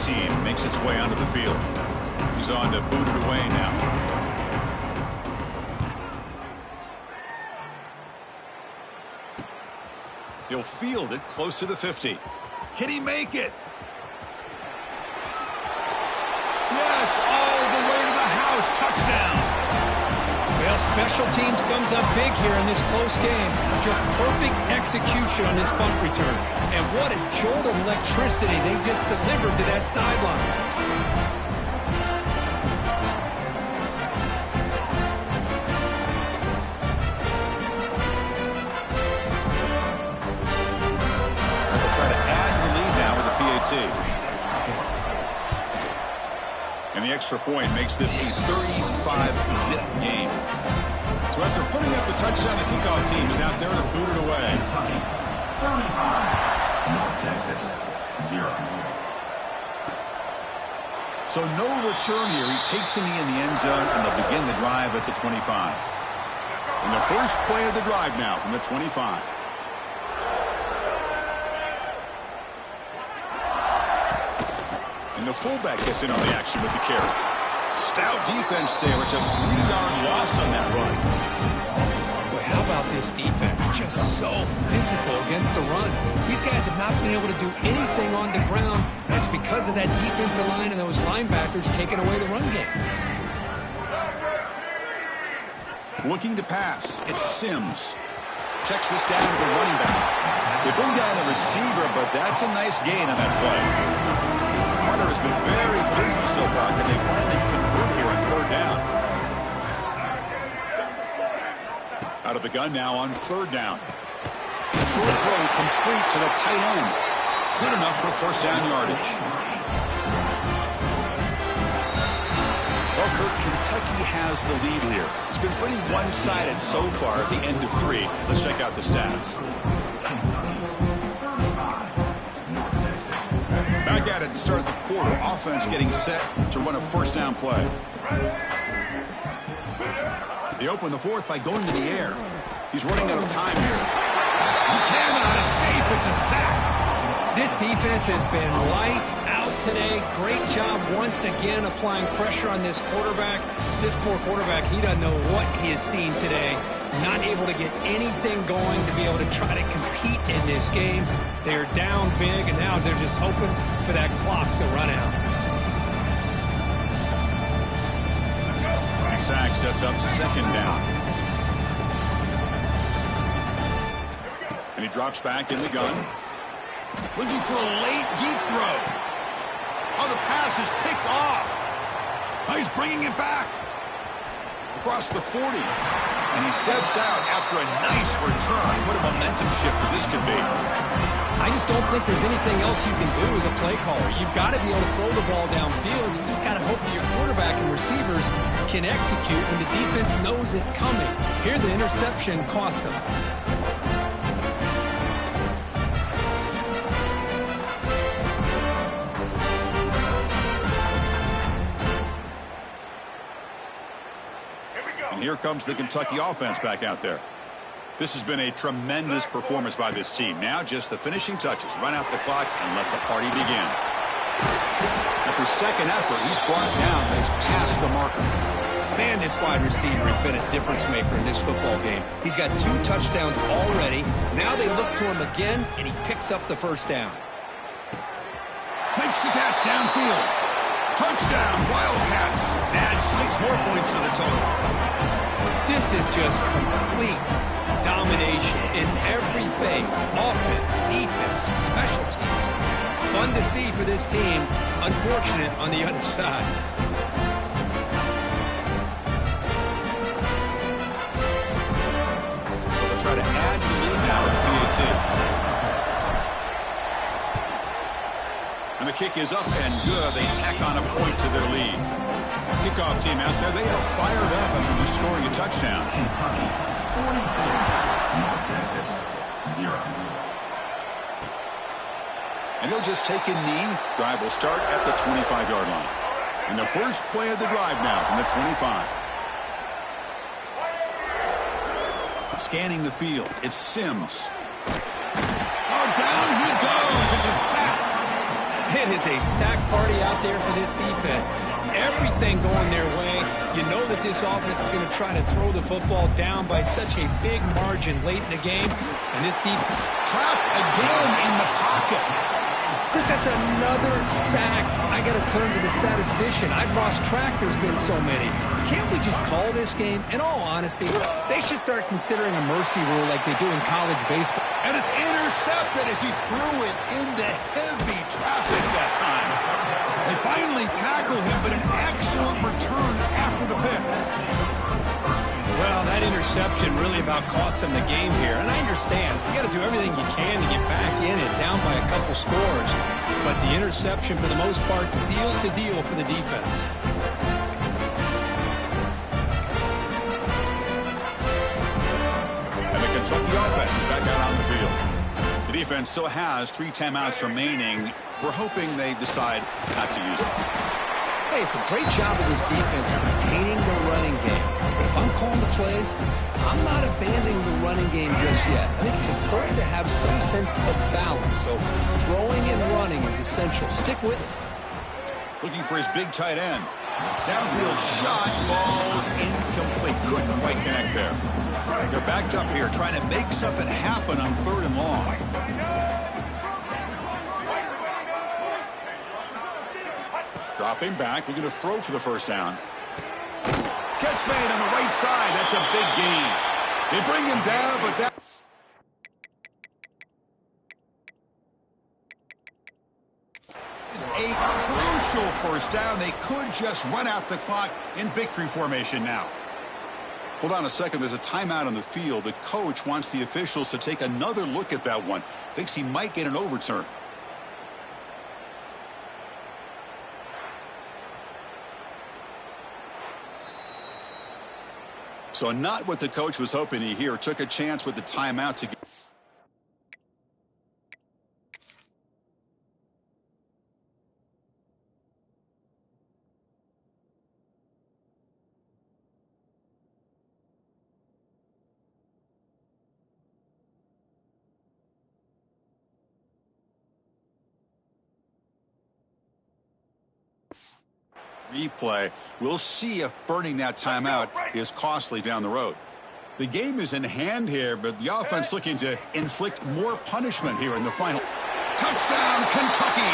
team makes its way onto the field. He's on to boot it away now. He'll field it close to the 50. Can he make it? Yes, all the way to the house. Touchdown. Well, special teams comes up big here in this close game. Just perfect execution on this punt return. And what a jolt of electricity they just delivered to that sideline. And the extra point makes this a 35-zip game. So after putting up the touchdown, the kickoff team is out there to boot it away. North Texas, 0. So no return here. He takes a knee in the end zone, and they'll begin the drive at the 25. And the first play of the drive now from the 25. And the fullback gets in on the action with the carry. Stout defense there. It's a 3-yard loss on that run. Boy, how about this defense? Just so physical against the run. These guys have not been able to do anything on the ground. That's because of that defensive line and those linebackers taking away the run game. Looking to pass. It's Sims. Checks this down to the running back. They bring down the receiver, but that's a nice gain on that play. Hunter has been very busy so far. Can they finally convert here on third down? Out of the gun now on third down. Short throw complete to the tight end. Good enough for first down yardage. Well, Kirk, Kentucky has the lead here. It's been pretty one-sided so far at the end of 3. Let's check out the stats. Back at it to start the quarter. Offense getting set to run a first down play. They open the fourth by going to the air. He's running out of time here. He cannot escape. It's a sack. This defense has been lights out today. Great job once again applying pressure on this quarterback. This poor quarterback, he doesn't know what he has seen today. Not able to get anything going to be able to try to compete in this game. They're down big, and now they're just hoping for that clock to run out. Sack sets up second down. And he drops back in the gun. Looking for a late deep throw. Oh, the pass is picked off. Oh, he's bringing it back. Across the 40. And he steps out after a nice return. What a momentum shifter this could be. I just don't think there's anything else you can do as a play caller. You've got to be able to throw the ball downfield. You just got to hope that your quarterback and receivers can execute when the defense knows it's coming. Here, the interception cost them. And here comes the Kentucky offense back out there. This has been a tremendous performance by this team. Now just the finishing touches. Run out the clock and let the party begin. After second effort, he's brought down and has passed the marker. Man, this wide receiver has been a difference maker in this football game. He's got 2 touchdowns already. Now they look to him again, and he picks up the first down. Makes the catch downfield. Touchdown, Wildcats. Add 6 more points to the total. This is just complete domination in every phase. Offense, defense, special teams. Fun to see for this team. Unfortunate on the other side. They'll try to add the lead now at PAT. And the kick is up and good. They tack on a point to their lead. Kickoff team out there, they are fired up after just scoring a touchdown. Kentucky, 42. North Texas, 0. And he'll just take a knee. Drive will start at the 25-yard line. And the first play of the drive now from the 25. Scanning the field, it's Sims. Oh, down he goes. It's a sack. It is a sack party out there for this defense. Everything going their way. You know that this offense is going to try to throw the football down by such a big margin late in the game. And this defense trapped again in the pocket. Chris, that's another sack. I got to turn to the statistician. I've lost track. There's been so many. Can't we just call this game? In all honesty, they should start considering a mercy rule like they do in college baseball. And it's intercepted as he threw it into heavy traffic that time. They finally tackle him, but an excellent return after the pick. Well, that interception really about cost him the game here. And I understand. You got to do everything you can to get back in it, down by a couple scores. But the interception, for the most part, seals the deal for the defense. And the Kentucky offense is back out on the field. The defense still has 3 timeouts remaining. We're hoping they decide not to use them. Hey, it's a great job of this defense containing the running game. But if I'm calling the plays, I'm not abandoning the running game just yet. I think it's important to have some sense of balance. So throwing and running is essential. Stick with it. Looking for his big tight end. Downfield shot, ball's incomplete. Couldn't quite connect there. They're backed up here trying to make something happen on 3rd and long. Dropping back, looking to throw for the first down. Catch made on the right side. That's a big gain. They bring him down, but that is a crucial first down. They could just run out the clock in victory formation now. Hold on a second. There's a timeout on the field. The coach wants the officials to take another look at that one. Thinks he might get an overturn. So not what the coach was hoping to hear. Took a chance with the timeout to get. Replay. We'll see if burning that timeout is costly down the road. The game is in hand here, but the offense looking to inflict more punishment here in the final. Touchdown, Kentucky!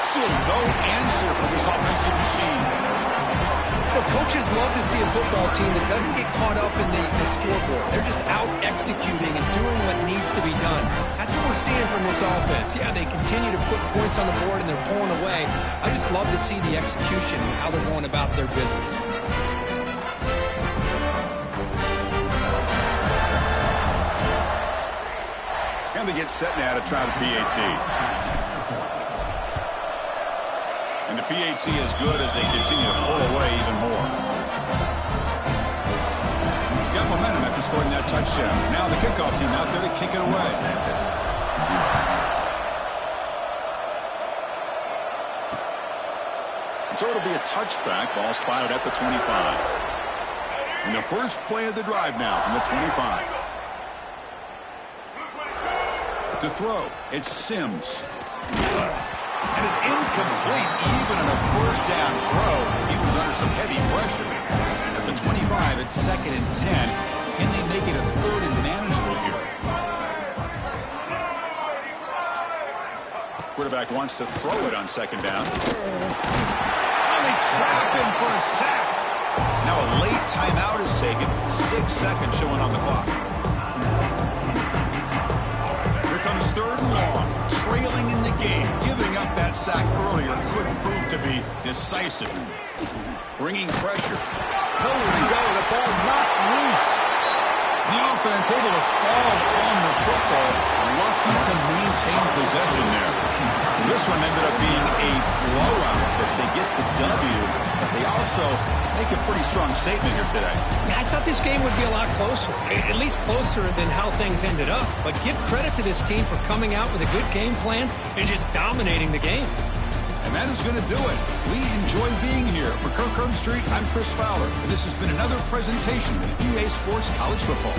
Still no answer for this offensive machine. Well, coaches love to see a football team that doesn't get caught up in the scoreboard. They're just out executing and doing what needs to be done. That's what we're seeing from this offense. Yeah, they continue to put points on the board and they're pulling away. I just love to see the execution and how they're going about their business. And they get set now to try the PAT. And the PAT is good as they continue to pull away even more. Got momentum after scoring that touchdown. Now the kickoff team out there to kick it away. And so it'll be a touchback. Ball spotted at the 25. And the first play of the drive now from the 25. To throw, it's Sims. And it's incomplete even on a first down throw. He was under some heavy pressure. At the 25, it's 2nd and 10. Can they make it a 3rd and manageable here? Quarterback wants to throw it on 2nd down. And they trap him for a sack. Now a late timeout is taken. 6 seconds showing on the clock. Here comes 3rd and long. Trailing in the game. Giving up that sack earlier could prove to be decisive. Bringing pressure. Nowhere to go. The ball knocked loose. The offense able to fall on the football. Lucky to maintain possession there. This one ended up being a blowout, but they get the W. But they also make a pretty strong statement here today. Yeah, I thought this game would be a lot closer, at least closer than how things ended up. But give credit to this team for coming out with a good game plan and just dominating the game. And that is going to do it. We enjoy being here. For Kirk Herbstreit, I'm Chris Fowler, and this has been another presentation of EA Sports College Football.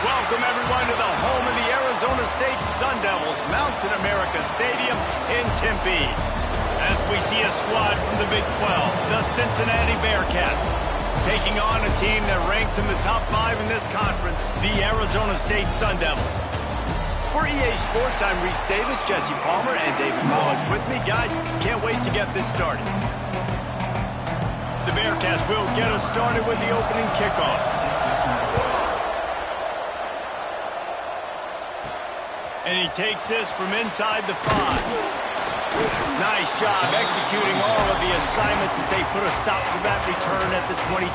Welcome, everyone, to the home of the Arizona State Sun Devils, Mountain America Stadium in Tempe. As we see a squad from the Big 12, the Cincinnati Bearcats, taking on a team that ranks in the top 5 in this conference, the Arizona State Sun Devils. For EA Sports, I'm Reese Davis, Jesse Palmer, and David Mullins with me. Guys, can't wait to get this started. The Bearcats will get us started with the opening kickoff. And he takes this from inside the 5. Nice job executing all of the assignments as they put a stop to that return at the 22.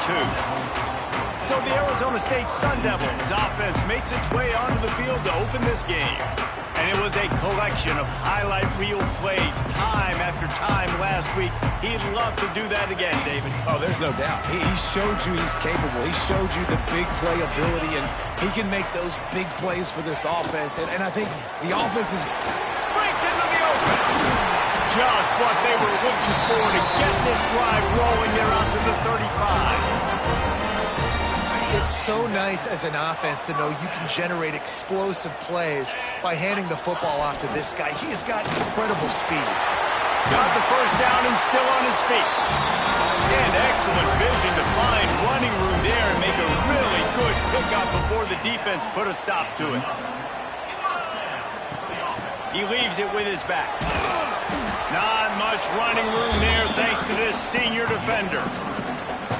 So the Arizona State Sun Devils offense makes its way onto the field to open this game. And it was a collection of highlight reel plays time after time last week. He'd love to do that again, David. Oh, there's no doubt. He showed you he's capable. He showed you the big play ability, and he can make those big plays for this offense. And I think the offense is... breaks into the open. Just what they were looking for to get this drive rolling there out to the 35. It's so nice as an offense to know you can generate explosive plays by handing the football off to this guy. He has got incredible speed. Got the first down and still on his feet. And excellent vision to find running room there and make a really good pickup before the defense put a stop to it. He leaves it with his back. Not much running room there thanks to this senior defender.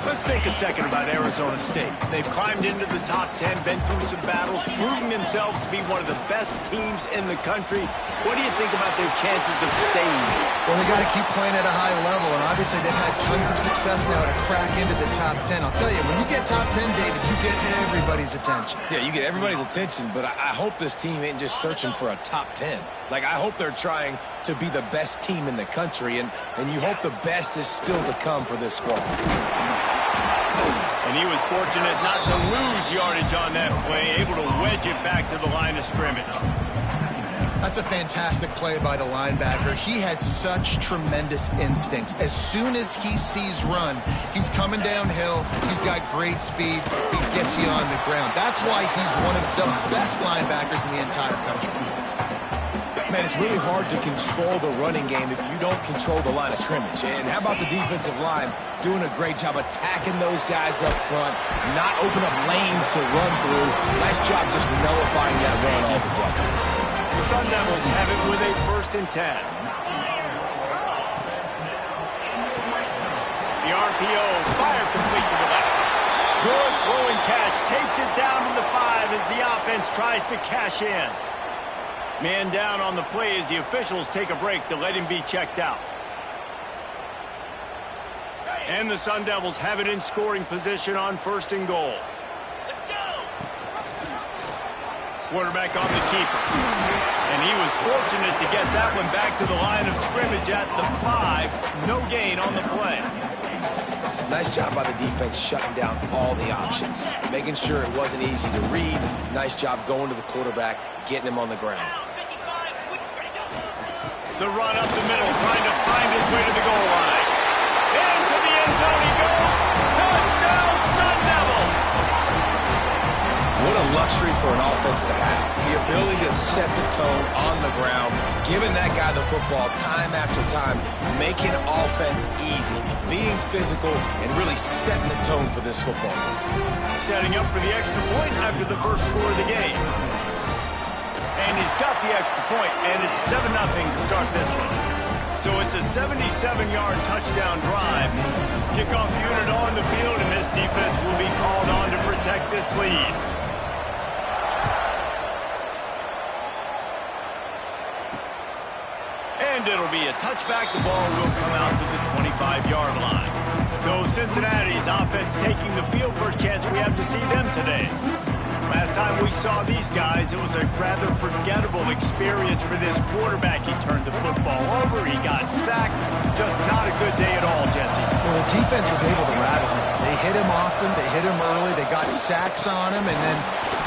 Let's think a second about Arizona State. They've climbed into the top 10, been through some battles, proving themselves to be one of the best teams in the country. What do you think about their chances of staying? Well, they got to keep playing at a high level, and obviously they've had tons of success now to crack into the top 10. I'll tell you, when you get top 10, David, you get everybody's attention. Yeah, you get everybody's attention, but I hope this team ain't just searching for a top 10. Like, I hope they're trying to be the best team in the country, and you hope the best is still to come for this squad. And he was fortunate not to lose yardage on that play, able to wedge it back to the line of scrimmage. That's a fantastic play by the linebacker. He has such tremendous instincts. As soon as he sees run, he's coming downhill. He's got great speed. He gets you on the ground. That's why he's one of the best linebackers in the entire country. Man, it's really hard to control the running game if you don't control the line of scrimmage. And how about the defensive line doing a great job attacking those guys up front, not open up lanes to run through. Nice job just nullifying that run altogether. The Sun Devils have it with a 1st and 10. The RPO fired complete to the left. Good throwing catch, takes it down to the 5 as the offense tries to cash in. Man down on the play as the officials take a break to let him be checked out. And the Sun Devils have it in scoring position on 1st and goal. Let's go! Quarterback on the keeper. And he was fortunate to get that one back to the line of scrimmage at the 5. No gain on the play. Nice job by the defense shutting down all the options, making sure it wasn't easy to read. Nice job going to the quarterback, getting him on the ground. The run up the middle, trying to find his way to the goal line. Into the end zone he goes. Touchdown, Sun Devils! What a luxury for an offense to have. The ability to set the tone on the ground, giving that guy the football time after time, making offense easy, being physical, and really setting the tone for this football game. Setting up for the extra point after the first score of the game. And he's got the extra point, and it's 7-0 to start this one. So it's a 77-yard touchdown drive. Kickoff unit on the field, and this defense will be called on to protect this lead. And it'll be a touchback. The ball will come out to the 25-yard line. So Cincinnati's offense taking the field. First chance we have to see them today. Last time we saw these guys, it was a rather forgettable experience for this quarterback. He turned the football over, he got sacked. Just not a good day at all, Jesse. Well, the defense was able to rattle him. They hit him often, they hit him early, they got sacks on him, and then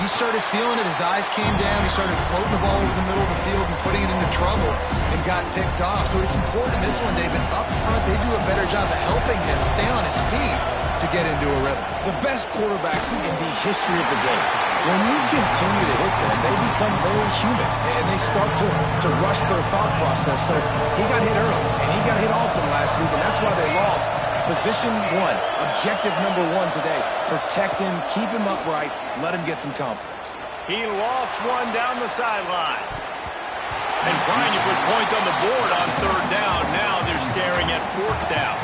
he started feeling it. His eyes came down, he started floating the ball over the middle of the field and putting it into trouble and got picked off. So it's important this one, David. Up front, they do a better job of helping him stay on his feet to get into a rhythm. The best quarterbacks in the history of the game When you continue to hit them, they become very human, and they start to rush their thought process. So he got hit early, and he got hit often last week, and that's why they lost. Position one, objective number one today. Protect him, keep him upright, let him get some confidence. He lost one down the sideline. And trying to put points on the board on third down. Now they're staring at fourth down.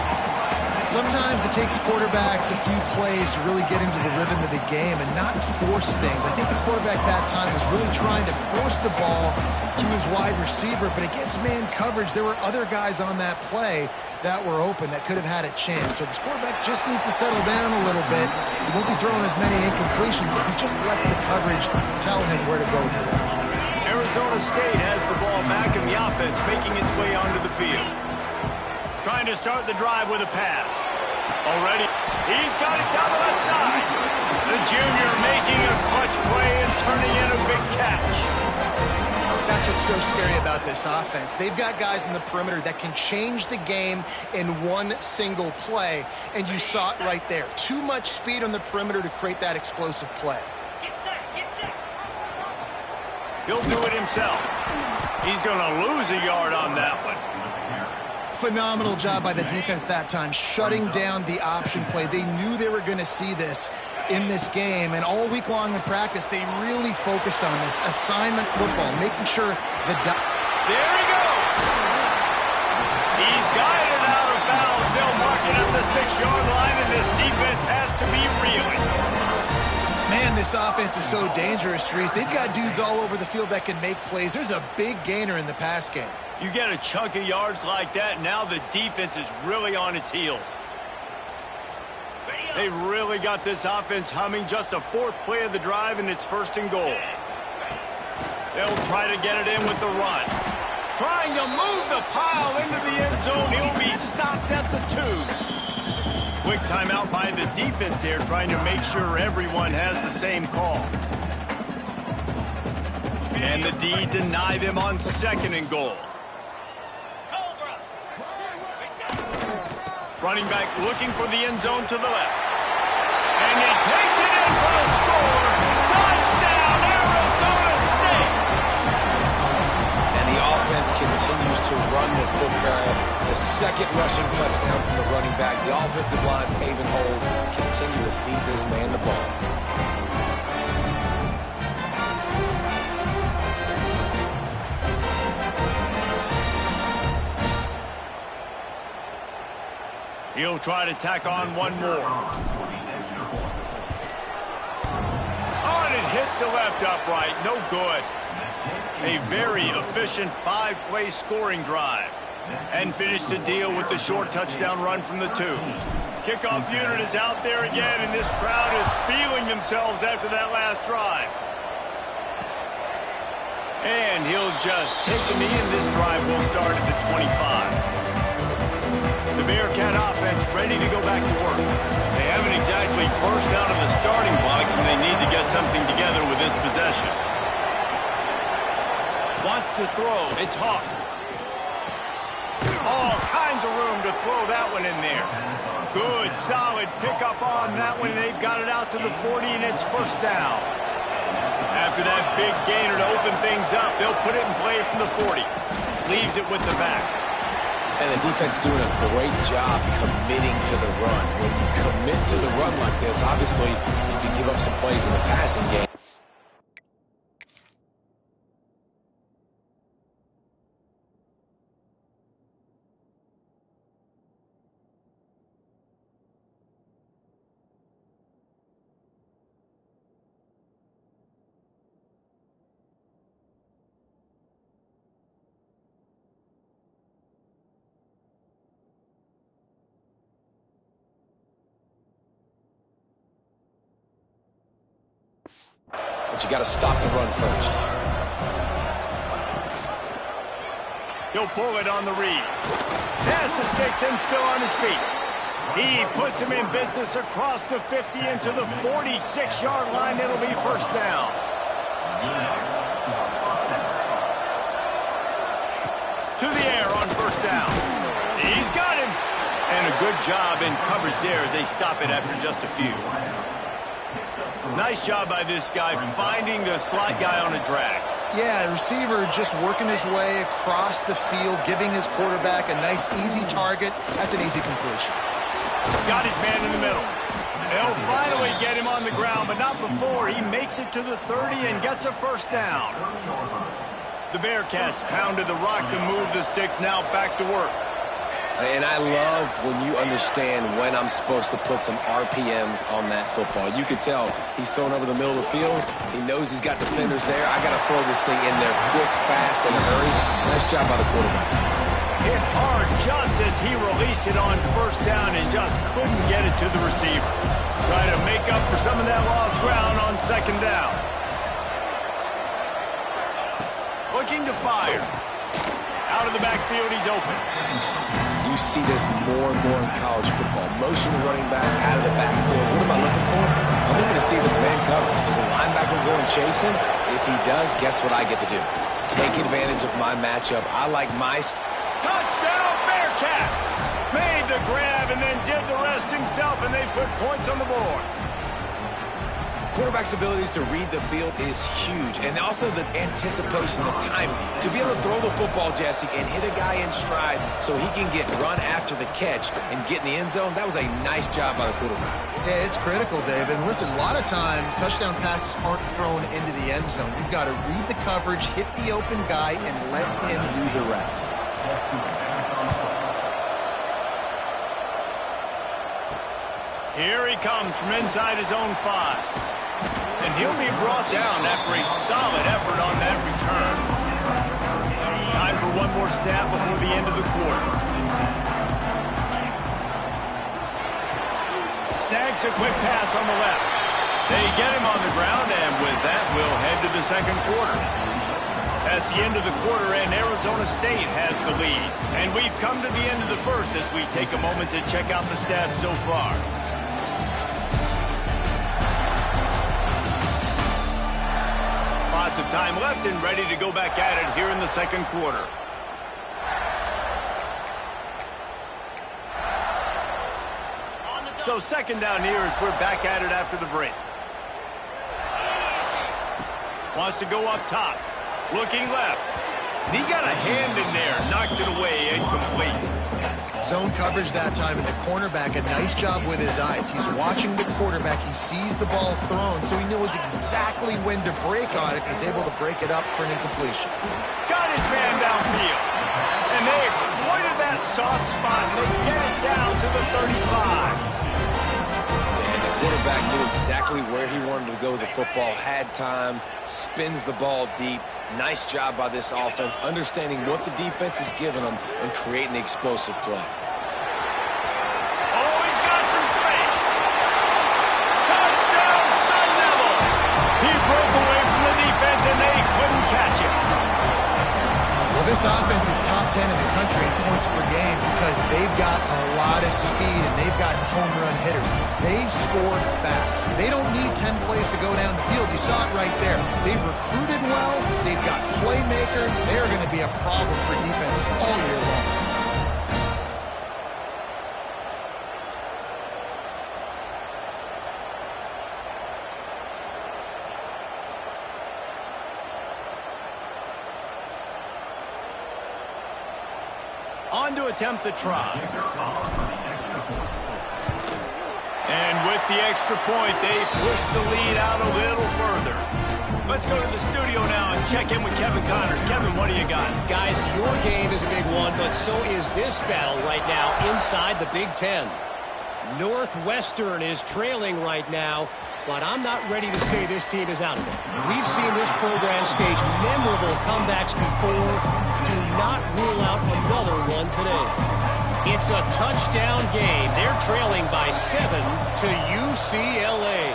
Sometimes it takes quarterbacks a few plays to really get into the rhythm of the game and not force things. I think the quarterback that time was really trying to force the ball to his wide receiver, but against man coverage, there were other guys on that play that were open that could have had a chance. So this quarterback just needs to settle down a little bit. He won't be throwing as many incompletions if he just lets the coverage tell him where to go through. Arizona State has the ball back in the offense, making its way onto the field. Trying to start the drive with a pass. Already, he's got it down the left side. The junior making a clutch play and turning in a big catch. That's what's so scary about this offense. They've got guys in the perimeter that can change the game in one single play, and you saw it right there. Too much speed on the perimeter to create that explosive play. He'll do it himself. He's going to lose a yard on that one. Phenomenal job by the defense that time, shutting down the option play. They knew they were going to see this in this game, and all week long in practice, they really focused on this assignment football, making sure the... There he goes! He's guided out of bounds. They'll mark it at the 6-yard line, and this defense has to be reeling. Man, this offense is so dangerous, Reese. They've got dudes all over the field that can make plays. There's a big gainer in the pass game. You get a chunk of yards like that, now the defense is really on its heels. They really got this offense humming. Just a fourth play of the drive, and it's first and goal. They'll try to get it in with the run. Trying to move the pile into the end zone. He'll be stopped at the 2. Quick timeout by the defense there, trying to make sure everyone has the same call. And the D deny them on second and goal. Running back looking for the end zone to the left. And he takes it in for the score. Touchdown, Arizona State! And the offense continues to run the football. The second rushing touchdown from the running back. The offensive line paving holes. Continue to feed this man the ball. He'll try to tack on one more. Oh, and it hits the left upright. No good. A very efficient 5-play scoring drive. And finish the deal with the short touchdown run from the 2. Kickoff unit is out there again, and this crowd is feeling themselves after that last drive. And he'll just take the knee, and this drive will start at the 25. The Bearcat offense ready to go back to work. They haven't exactly burst out of the starting blocks, and they need to get something together with this possession. Wants to throw. It's Hawk. All kinds of room to throw that one in there. Good, solid pickup on that one, and they've got it out to the 40, and it's first down. After that big gainer to open things up, they'll put it in play from the 40. Leaves it with the back. And the defense doing a great job committing to the run. When you commit to the run like this, obviously you can give up some plays in the passing game. But you got to stop the run first. He'll pull it on the read. Pass the sticks and still on his feet. He puts him in business across the 50 into the 46-yard line. It'll be first down. To the air on first down. He's got him. And a good job in coverage there as they stop it after just a few. Nice job by this guy finding the slot guy on a drag. Yeah, the receiver just working his way across the field, giving his quarterback a nice, easy target. That's an easy completion. Got his man in the middle. They'll finally get him on the ground, but not before he makes it to the 30 and gets a first down. The Bearcats pounded the rock to move the sticks, now back to work. And I love when you understand when I'm supposed to put some RPMs on that football. You could tell he's thrown over the middle of the field. He knows he's got defenders there. I got to throw this thing in there quick, fast, in a hurry. Nice job by the quarterback. Hit hard just as he released it on first down and just couldn't get it to the receiver. Trying to make up for some of that lost ground on second down. Looking to fire. Out of the backfield, he's open. You see this more and more in college football. Motion running back out of the backfield. What am I looking for? I'm looking to see if it's man coverage. Does the linebacker go and chase him? If he does, guess what I get to do? Take advantage of my matchup. I like my... Touchdown, Bearcats! Made the grab and then did the rest himself, and they put points on the board. Quarterback's abilities to read the field is huge, and also the anticipation, the timing. To be able to throw the football, Jesse, and hit a guy in stride so he can get run after the catch and get in the end zone, that was a nice job by the quarterback. Yeah, it's critical, David. And listen, a lot of times touchdown passes aren't thrown into the end zone. You've got to read the coverage, hit the open guy, and let him do the rest. Here he comes from inside his own 5. And he'll be brought down after a solid effort on that return. Time for one more snap before the end of the quarter. Snags a quick pass on the left. They get him on the ground, and with that, we'll head to the second quarter. That's the end of the quarter, and Arizona State has the lead. And we've come to the end of the first as we take a moment to check out the stats so far. Lots of time left and ready to go back at it here in the second quarter. So second down here as we're back at it after the break. Wants to go up top. Looking left. And he got a hand in there. Knocks it away. Incomplete. Zone coverage that time, and the cornerback, a nice job with his eyes. He's watching the quarterback. He sees the ball thrown, so he knows exactly when to break on it. He's able to break it up for an incompletion. Got his man downfield. And they exploited that soft spot, and they get it down to the 35. And the quarterback knew exactly where he wanted to go with the football, had time, spins the ball deep. Nice job by this offense, understanding what the defense is giving them and creating the explosive play. Oh, he's got some space. Touchdown, Sun Devils. He broke away from the defense, and they couldn't catch him. Well, this offense is top 10 in the country in points per game because they've got a lot of speed and they've got home run hitters. They score fast. They don't need 10 plays to go down the field. You saw it right there. They've recruited well. They've got playmakers. They're going to be a problem for defenses all year long. On to attempt the try. And with the extra point, they push the lead out a little further. Let's go to the studio now and check in with Kevin Connors. Kevin, what do you got? Guys, your game is a big one, but so is this battle right now inside the Big Ten. Northwestern is trailing right now, but I'm not ready to say this team is out of it. We've seen this program stage memorable comebacks before. Do not rule out another one today. It's a touchdown game. They're trailing by 7 to UCLA.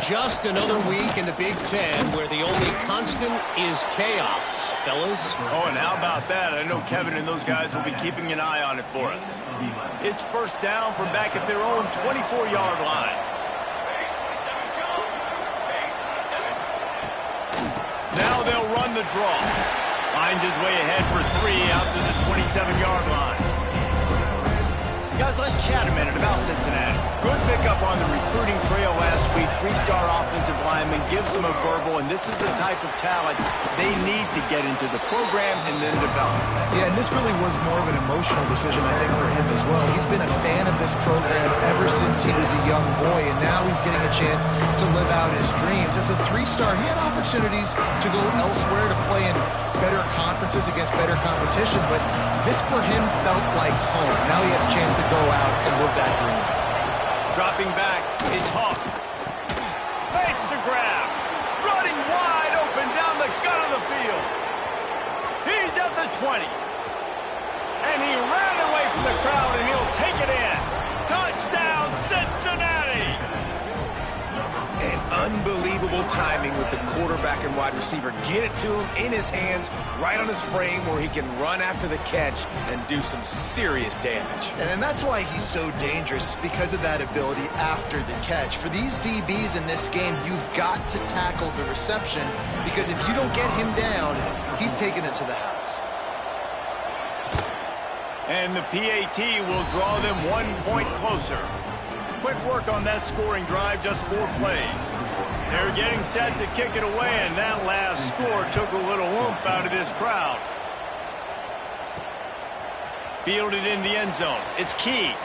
Just another week in the Big Ten where the only constant is chaos, fellas. Oh, and how about that? I know Kevin and those guys will be keeping an eye on it for us. It's first down from back at their own 24-yard line. Now they'll run the draw. Finds his way ahead for 3 out to the 27-yard line. Guys, let's chat a minute about Cincinnati. Good pickup on the recruiting trail last week. 3-star offensive lineman gives them a verbal, and this is the type of talent they need to get into the program and then develop. Yeah, and this really was more of an emotional decision, I think, for him as well. He's been a fan of this program ever since he was a young boy, and now he's getting a chance to live out his dreams. As a 3-star, he had opportunities to go elsewhere, to play in better conferences against better competition, but this for him felt like home. Now he has a chance to go out and live that dream. Dropping back, it's Hawk. Makes the grab. Running wide open down the gut of the field. He's at the 20. And he ran away from the crowd, and he'll take it in. Touchdown, Cincinnati! And unbelievable timing with the quarterback and wide receiver. Get it to him in his hands, right on his frame where he can run after the catch and do some serious damage. And that's why he's so dangerous, because of that ability after the catch. For these DBs in this game, you've got to tackle the reception, because if you don't get him down, he's taking it to the house. And the PAT will draw them 1 point closer. Quick work on that scoring drive, just 4 plays. They're getting set to kick it away, and that last score took a little oomph out of this crowd. Fielded in the end zone. It's Key.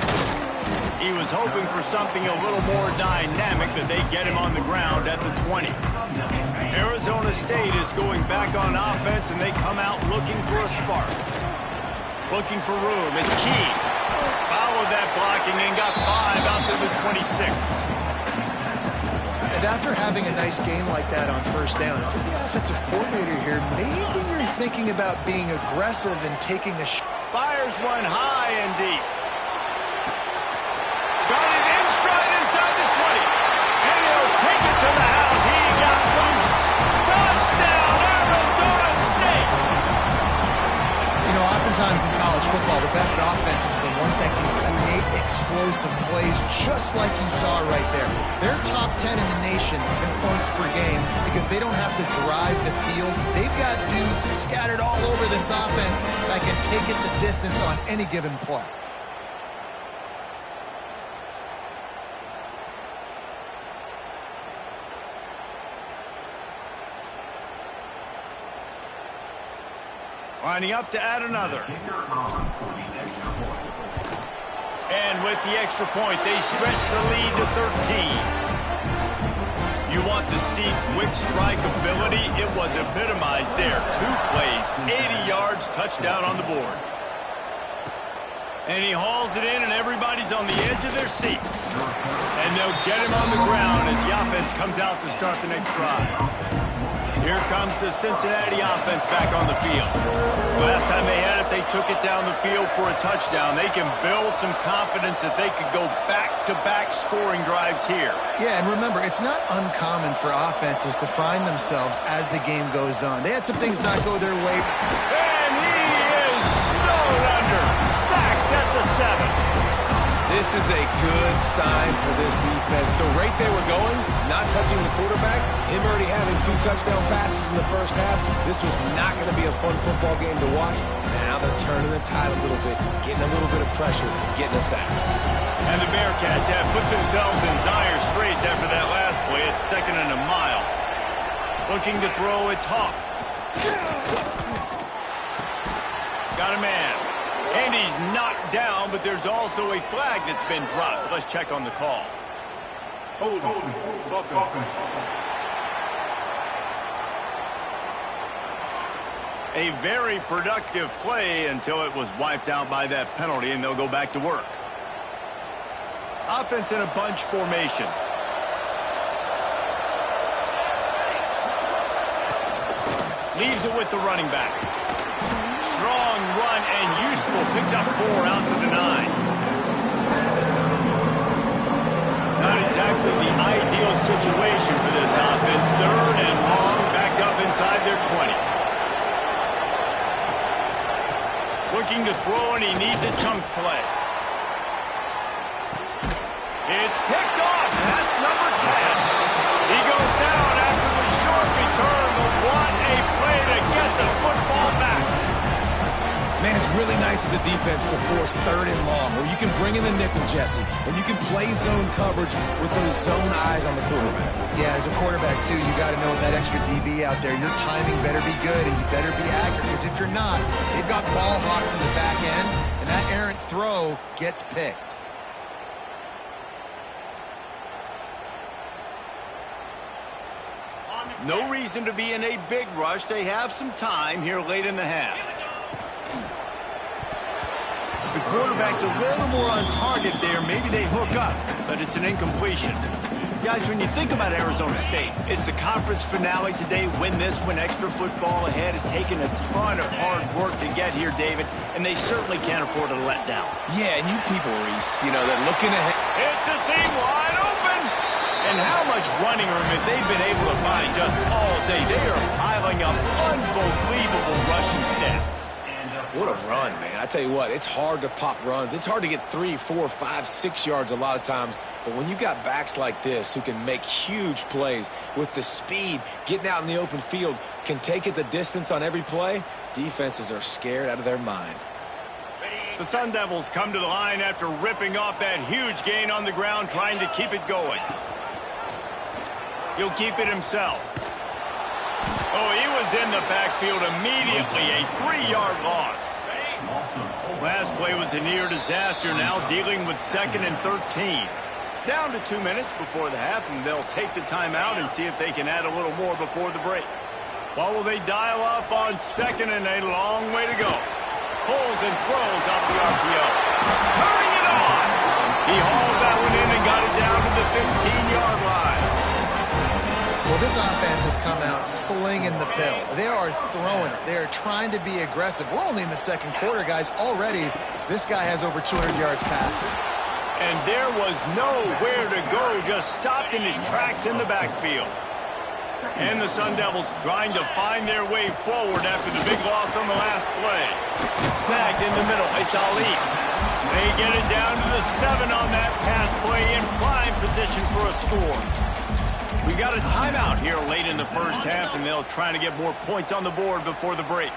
He was hoping for something a little more dynamic, but they get him on the ground at the 20. Arizona State is going back on offense, and they come out looking for a spark. Looking for room. It's Key. Followed that blocking and got 5 out to the 26. And after having a nice game like that on first down, if you're the offensive coordinator here, maybe you're thinking about being aggressive and taking a shot. Fires one high and deep. Got it in stride inside the 20. And he'll take it to the house. He got loose. Touchdown, Arizona State! You know, oftentimes in college football, the best offenses are the ones that can create explosive plays, just like you saw right there. They're top 10 in the nation in points per game because they don't have to drive the field. They've got dudes scattered all over this offense that can take it the distance on any given play. Lining up to add another. And with the extra point, they stretch the lead to 13. You want to see quick strike ability? It was epitomized there. 2 plays, 80 yards, touchdown on the board. And he hauls it in, and everybody's on the edge of their seats. And they'll get him on the ground as the offense comes out to start the next drive. Here comes the Cincinnati offense back on the field. Last time they had it, they took it down the field for a touchdown. They can build some confidence that they could go back-to-back scoring drives here. Yeah, and remember, it's not uncommon for offenses to find themselves as the game goes on. They had some things not go their way. And he is snowed under, sacked at the 7. This is a good sign for this defense. The rate they were going, not touching the quarterback, him already having 2 touchdown passes in the first half, this was not going to be a fun football game to watch. Now they're turning the tide a little bit, getting a little bit of pressure, getting a sack. And the Bearcats have put themselves in dire straits after that last play. It's 2nd and a mile. Looking to throw, it's Hawk. Got a man. And he's knocked down, but there's also a flag that's been dropped. Let's check on the call. A very productive play until it was wiped out by that penalty, and they'll go back to work. Offense in a bunch formation. Leaves it with the running back. Strong run and useful. Picks up 4 out to the 9. Not exactly the ideal situation for this offense. 3rd and long, back up inside their 20. Looking to throw, and he needs a chunk play. It's picked off, and that's number 10. He goes down after the short return, but what a play to get the football back. Man, it's really nice as a defense to force 3rd and long, where you can bring in the nickel, Jesse, and you can play zone coverage with those zone eyes on the quarterback. Yeah, as a quarterback, too, you got to know with that extra DB out there, your timing better be good and you better be accurate, because if you're not, they've got ball hawks in the back end, and that errant throw gets picked. No reason to be in a big rush. They have some time here late in the half. If the quarterback's a little more on target there, maybe they hook up, but it's an incompletion. Guys, when you think about Arizona State, it's the conference finale today. Win this one, extra football ahead. Has taken a ton of hard work to get here, David, and they certainly can't afford to let down. Yeah, and you people, Reese, you know, they're looking ahead. It's a seam wide open. And how much running room have they been able to find just all day? They are piling up unbelievable rushing stats. What a run, man. I tell you what, it's hard to pop runs. It's hard to get 3, 4, 5, 6 yards a lot of times. But when you got backs like this who can make huge plays with the speed, getting out in the open field, can take it the distance on every play, defenses are scared out of their mind. The Sun Devils come to the line after ripping off that huge gain on the ground, trying to keep it going. He'll keep it himself. Oh, he was in the backfield immediately. A 3-yard loss. Last play was a near disaster. Now dealing with 2nd and 13. Down to 2 minutes before the half, and they'll take the timeout and see if they can add a little more before the break. What will they dial up on 2nd and a long way to go? Pulls and throws off the RPO. Turning it on! He hauled that one in and got it down to the 15-yard line. Well, this offense has come out slinging the pill. They are throwing it. They are trying to be aggressive. We're only in the 2nd quarter, guys. Already, this guy has over 200 yards passing. And there was nowhere to go, just stopped in his tracks in the backfield. And the Sun Devils trying to find their way forward after the big loss on the last play. Snagged in the middle. It's Ali. They get it down to the 7 on that pass play in prime position for a score. We got a timeout here late in the first half, and they'll try to get more points on the board before the break.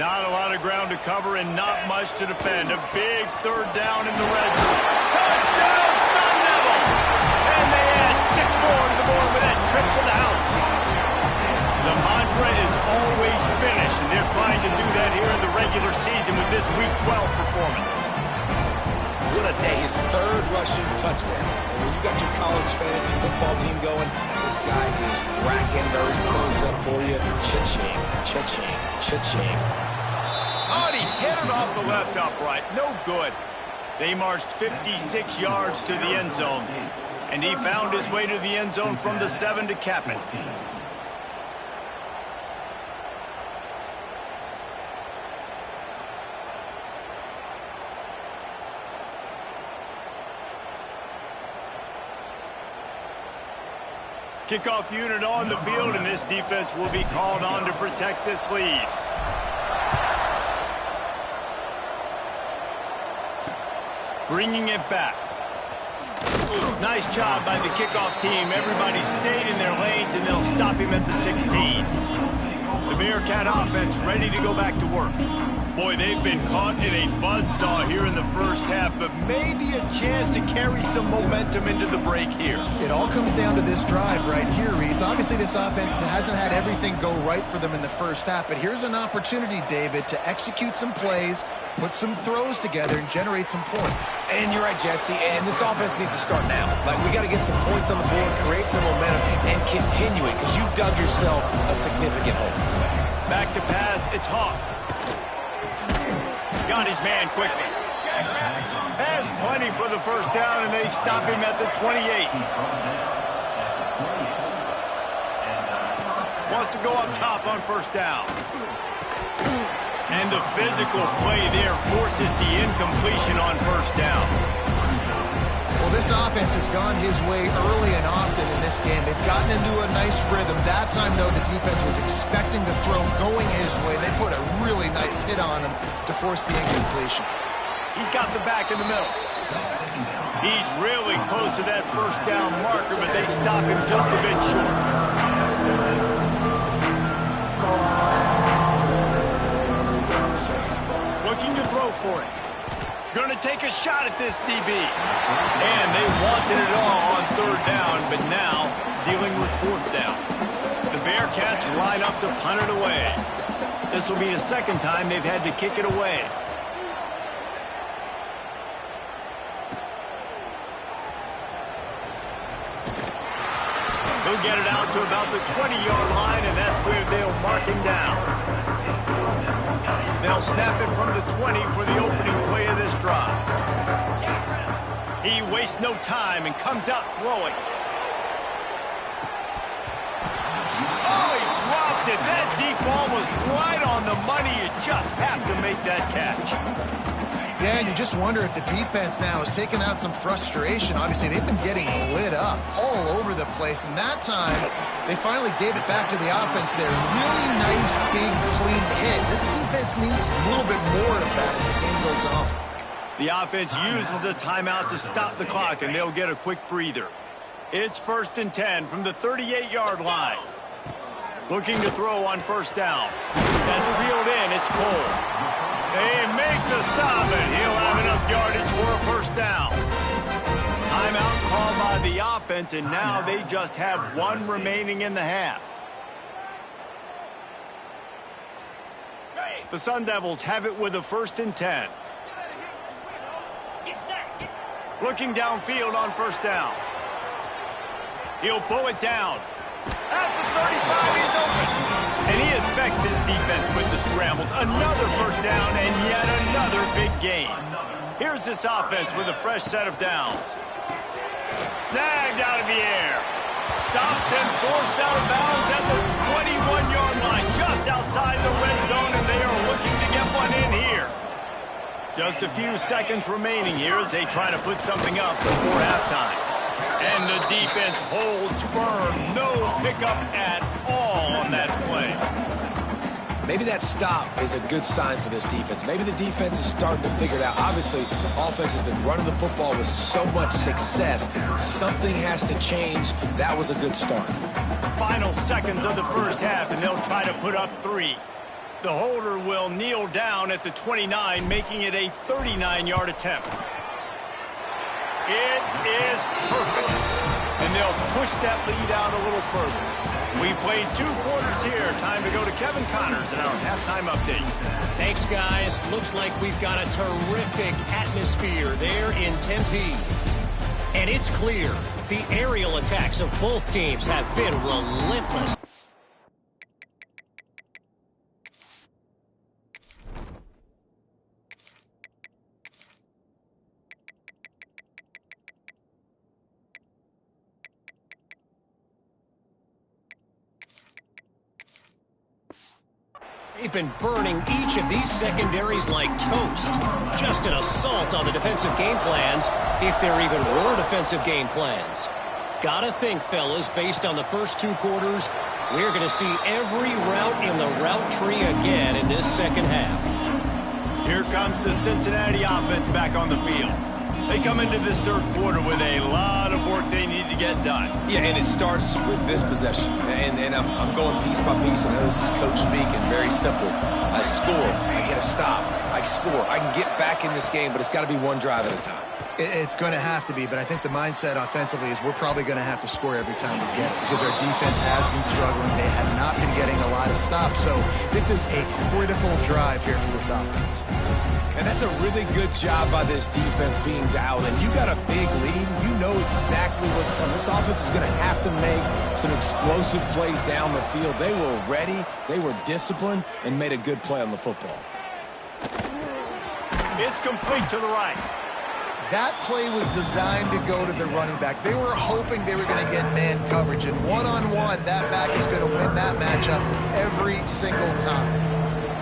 Not a lot of ground to cover and not much to defend. A big 3rd down in the red zone. Touchdown, Sun Devils! And they add 6 more to the board with that trip to the house. The mantra is always finish, and they're trying to do that here in the regular season with this Week 12 performance. What a day. His 3rd rushing touchdown. And when you got your college fantasy football team going, this guy is racking those points up for you. Cha-ching, cha-ching, cha-ching. Oh, and he hit it off the left upright. No good. They marched 56 yards to the end zone. And he found his way to the end zone from the 7 to cap it. Kickoff unit on the field, and this defense will be called on to protect this lead. Bringing it back. Nice job by the kickoff team. Everybody stayed in their lanes, and they'll stop him at the 16. The Bearcat offense ready to go back to work. Boy, they've been caught in a buzzsaw here in the first half, but maybe a chance to carry some momentum into the break here. It all comes down to this drive right here, Reese. Obviously, this offense hasn't had everything go right for them in the first half, but here's an opportunity, David, to execute some plays, put some throws together, and generate some points. And you're right, Jesse, and this offense needs to start now. Like, we got to get some points on the board, create some momentum, and continue it, because you've dug yourself a significant hole. Back to pass, it's Hawk. Got his man quickly. Has plenty for the first down, and they stop him at the 28. Wants to go up top on first down. And the physical play there forces the incompletion on first down. Well, this offense has gone his way early and often in this game. They've gotten into a nice rhythm. That time, though, the defense was expecting the throw going his way. They put a really nice hit on him to force the incompletion. He's got the back in the middle. He's really close to that first down marker, but they stop him just a bit short. Looking to throw for it. Going to take a shot at this DB. And they wanted it all on third down, but now dealing with fourth down. The Bearcats line up to punt it away. This will be the second time they've had to kick it away. He'll get it out to about the 20-yard line, and that's where they'll mark him down. They'll snap it from the 20 for the opening play of this drive. He wastes no time and comes out throwing. Oh, he dropped it. That deep ball was right on the money. You just have to make that catch. Yeah, and you just wonder if the defense now is taking out some frustration. Obviously, they've been getting lit up all over the place, and that time, they finally gave it back to the offense there. Really nice, big, clean hit. This defense needs a little bit more of that as the game goes on. The offense uses a timeout to stop the clock, and they'll get a quick breather. It's 1st and 10 from the 38-yard line. Looking to throw on first down. That's reeled in. It's Cole. They make the stop, and he'll have enough yardage for a first down. Timeout called by the offense, and now they just have one remaining in the half. The Sun Devils have it with a 1st and 10. Looking downfield on first down. He'll pull it down. At the 35, he's open. And he affects his defense with the scrambles. Another first down and yet another big gain. Here's this offense with a fresh set of downs. Snagged out of the air. Stopped and forced out of bounds at the 21-yard line, just outside the red zone, and they are looking to get one in here. Just a few seconds remaining here as they try to put something up before halftime. And the defense holds firm. No pickup at all on that play. Maybe that stop is a good sign for this defense. Maybe the defense is starting to figure it out. Obviously, offense has been running the football with so much success. Something has to change. That was a good start. Final seconds of the first half, and they'll try to put up 3. The holder will kneel down at the 29, making it a 39-yard attempt. It is perfect. And they'll push that lead out a little further. We played 2 quarters here. Time to go to Kevin Connors in our halftime update. Thanks, guys. Looks like we've got a terrific atmosphere there in Tempe. And it's clear the aerial attacks of both teams have been relentless. They've been burning each of these secondaries like toast. Just an assault on the defensive game plans, if there even were defensive game plans. Gotta think, fellas, based on the first 2 quarters, we're going to see every route in the route tree again in this second half. Here comes the Cincinnati offense back on the field. They come into this third quarter with a lot of work they need to get done. Yeah, and it starts with this possession. And I'm going piece by piece. I know this is coach speaking. Very simple. I score. I get a stop. I score. I can get back in this game, but it's got to be one drive at a time. It's going to have to be, but I think the mindset offensively is we're probably going to have to score every time we get it because our defense has been struggling. They have not been getting a lot of stops. So this is a critical drive here for this offense. And that's a really good job by this defense being dialed in. You got a big lead. You know exactly what's coming. This offense is going to have to make some explosive plays down the field. They were ready. They were disciplined and made a good play on the football. It's complete to the right. That play was designed to go to the running back. They were hoping they were going to get man coverage. And one-on-one, that back is going to win that matchup every single time.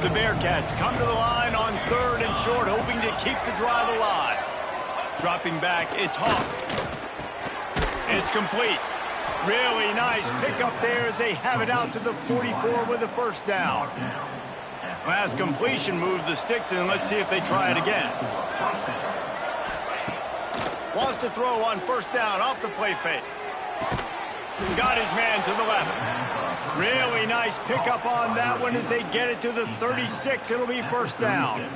The Bearcats come to the line on 3rd and short, hoping to keep the drive alive. Dropping back, it's Hawk. It's complete. Really nice pickup there as they have it out to the 44 with a first down. Last completion moved the sticks in. Let's see if they try it again. Wants to throw on first down off the play fake. Got his man to the left. Really nice pickup on that one as they get it to the 36. It'll be first down.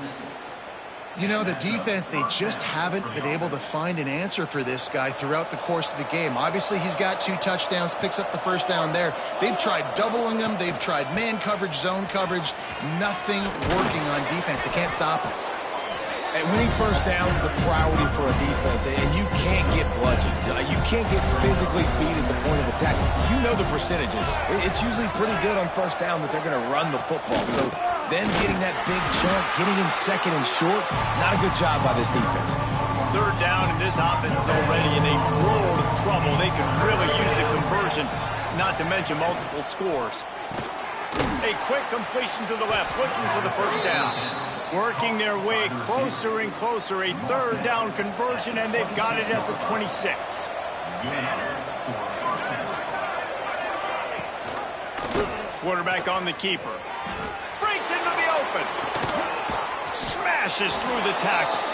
You know, the defense, they just haven't been able to find an answer for this guy throughout the course of the game. Obviously, he's got 2 touchdowns, picks up the first down there. They've tried doubling him. They've tried man coverage, zone coverage. Nothing working on defense. They can't stop him. And winning first downs is a priority for a defense, and you can't get bludgeoned. You can't get physically beat at the point of attack. You know the percentages. It's usually pretty good on first down that they're going to run the football. So them getting that big chunk, getting in second and short, not a good job by this defense. Third down, and this offense is already in a world of trouble. They could really use a conversion, not to mention multiple scores. A quick completion to the left, looking for the first down. Working their way closer and closer. A third down conversion, and they've got it at the 26. Quarterback on the keeper. Breaks into the open. Smashes through the tackle.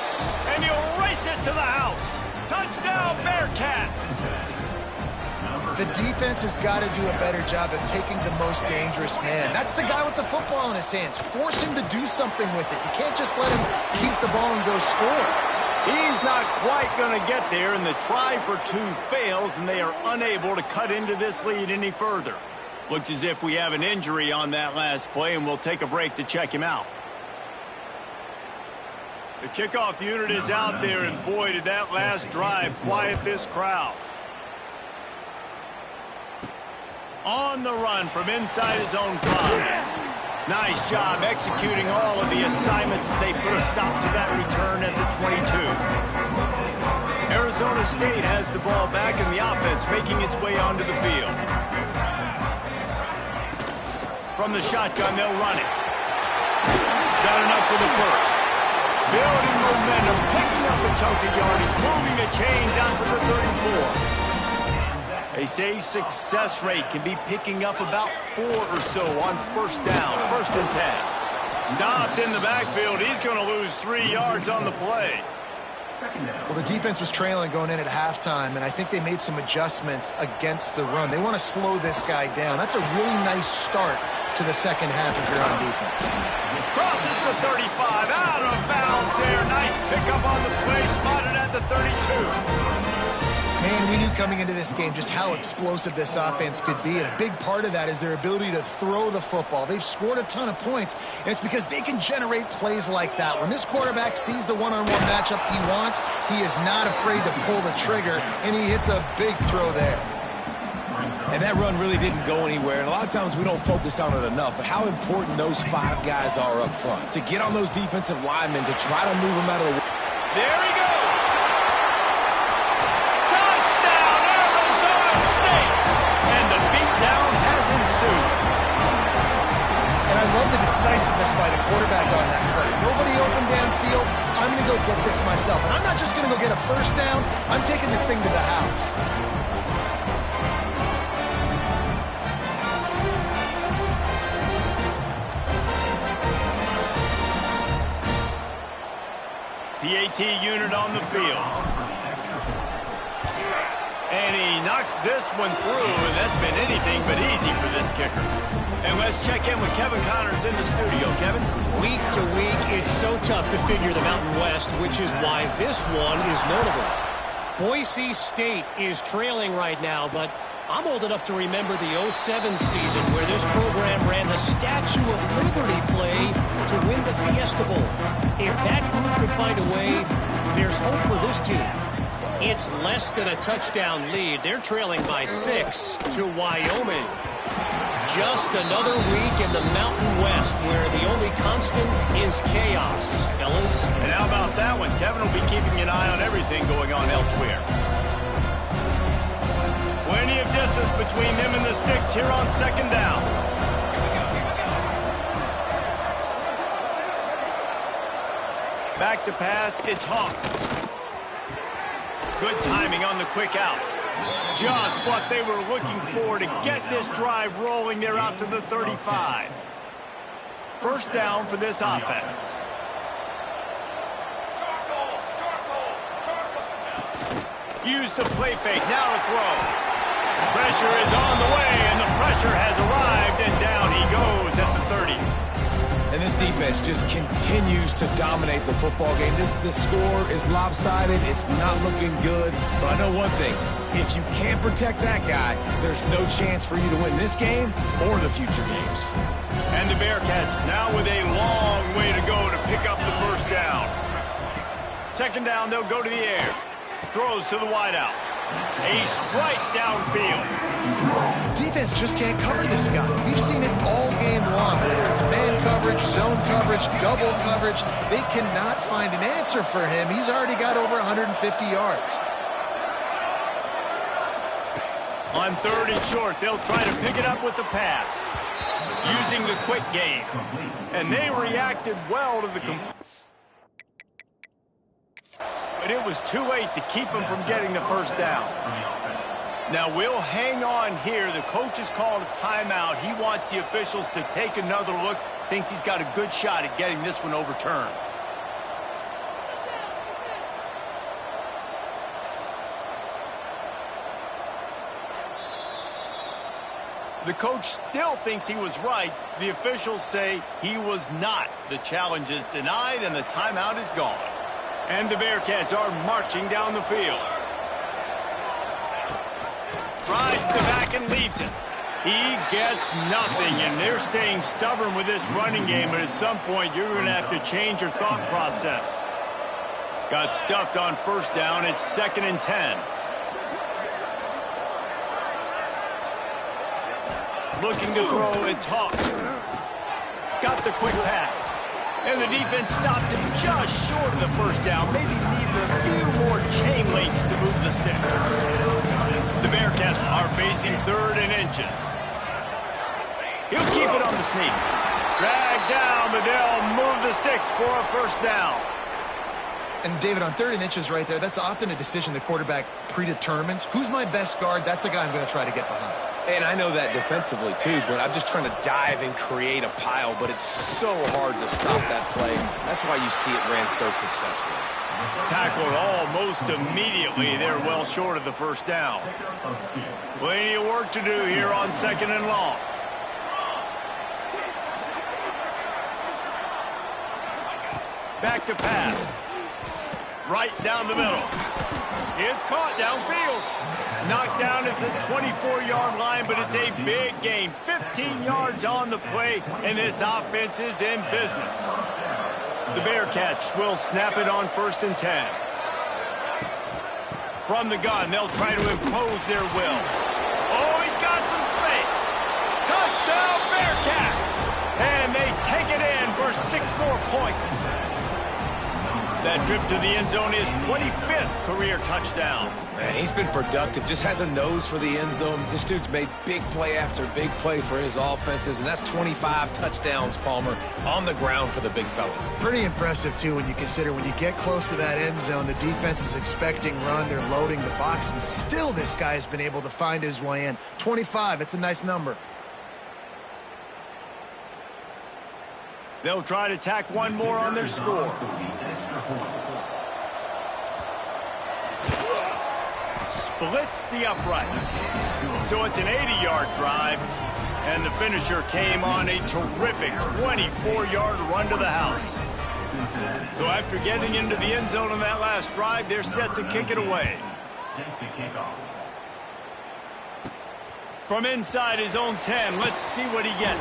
And he'll race it to the house. Touchdown, Bearcats! The defense has got to do a better job of taking the most dangerous man. That's the guy with the football in his hands. Force him to do something with it. You can't just let him keep the ball and go score. He's not quite going to get there, and the try for 2 fails, and they are unable to cut into this lead any further. Looks as if we have an injury on that last play, and we'll take a break to check him out. The kickoff unit is out there, and boy, did that last drive quiet this crowd. On the run from inside his own 5. Nice job executing all of the assignments as they put a stop to that return at the 22. Arizona State has the ball back in the offense, making its way onto the field. From the shotgun, they'll run it. Got enough for the first. Building momentum, picking up a chunk of yardage, moving the chains out to the 34. They say success rate can be picking up about 4 or so on first down, 1st and 10. Stopped in the backfield. He's going to lose 3 yards on the play. Well, the defense was trailing going in at halftime, and I think they made some adjustments against the run. They want to slow this guy down. That's a really nice start to the second half if you're on defense. Crosses the 35, out of bounds there. Nice pickup on the play, spotted at the 32. Man, we knew coming into this game just how explosive this offense could be, and a big part of that is their ability to throw the football. They've scored a ton of points, and it's because they can generate plays like that. When this quarterback sees the one-on-one matchup he wants, he is not afraid to pull the trigger, and he hits a big throw there. And that run really didn't go anywhere, and a lot of times we don't focus on it enough, but how important those 5 guys are up front. To get on those defensive linemen, to try to move them out of the way. There he goes! Touchdown, Arizona State! And the beatdown has ensued. And I love the decisiveness by the quarterback on that play. Nobody open downfield. I'm going to go get this myself. And I'm not just going to go get a first down. I'm taking this thing to the house. PAT unit on the field. And he knocks this one through, and that's been anything but easy for this kicker. And let's check in with Kevin Connors in the studio. Kevin? Week to week, it's so tough to figure the Mountain West, which is why this one is notable. Boise State is trailing right now, but I'm old enough to remember the 07 season where this program ran the Statue of Liberty play to win the Fiesta Bowl. If that group could find a way, there's hope for this team. It's less than a touchdown lead. They're trailing by 6 to Wyoming. Just another week in the Mountain West where the only constant is chaos. Fellas? And how about that one? Kevin will be keeping an eye on everything going on elsewhere. Plenty of distance between them and the sticks here on 2nd down. Back to pass, it's Hawk. Good timing on the quick out. Just what they were looking for to get this drive rolling there out to the 35. First down for this offense. Use the play fake, now to throw. Pressure is on the way, and the pressure has arrived, and down he goes at the 30. And this defense just continues to dominate the football game. This score is lopsided. It's not looking good. But I know one thing. If you can't protect that guy, there's no chance for you to win this game or the future games. And the Bearcats now with a long way to go to pick up the first down. Second down, they'll go to the air. Throws to the wideout. A strike downfield. Defense just can't cover this guy. We've seen it all game long, whether it's man coverage, zone coverage, double coverage. They cannot find an answer for him. He's already got over 150 yards. On 3rd and short, they'll try to pick it up with the pass, using the quick game. And they reacted well to the but it was too late to keep him from getting the first down. Now we'll hang on here. The coach has called a timeout. He wants the officials to take another look. Thinks he's got a good shot at getting this one overturned. The coach still thinks he was right. The officials say he was not. The challenge is denied and the timeout is gone. And the Bearcats are marching down the field. Rides the back and leaves it. He gets nothing, and they're staying stubborn with this running game, but at some point you're going to have to change your thought process. Got stuffed on first down. It's 2nd and 10. Looking to throw, it's Hawk. Got the quick pass. And the defense stops him just short of the first down. Maybe needed a few more chain links to move the sticks. The Bearcats are facing 3rd and inches. He'll keep it on the sneak. Dragged down, but they'll move the sticks for a first down. And David, on 3rd and inches right there, that's often a decision the quarterback predetermines. Who's my best guard? That's the guy I'm going to try to get behind. And I know that defensively, too, but I'm just trying to dive and create a pile, but it's so hard to stop that play. That's why you see it ran so successfully. Tackled almost immediately. They're well short of the first down. Plenty of work to do here on 2nd and long. Back to pass. Right down the middle. It's caught downfield. Knocked down at the 24-yard line, but it's a big gain. 15 yards on the play, and this offense is in business. The Bearcats will snap it on 1st and 10. From the gun, they'll try to impose their will. Oh, he's got some space. Touchdown, Bearcats! And they take it in for 6 more points. That trip to the end zone is 25th career touchdown. Man, he's been productive, just has a nose for the end zone. This dude's made big play after big play for his offenses, and that's 25 touchdowns, Palmer, on the ground for the big fella. Pretty impressive, too, when you consider when you get close to that end zone, the defense is expecting run, they're loading the box, and still this guy's been able to find his way in. 25, it's a nice number. They'll try to tack one more on their score. Splits the uprights. So it's an 80-yard drive, and the finisher came on a terrific 24-yard run to the house. So after getting into the end zone on that last drive, they're set to kick it away. From inside his own 10, let's see what he gets.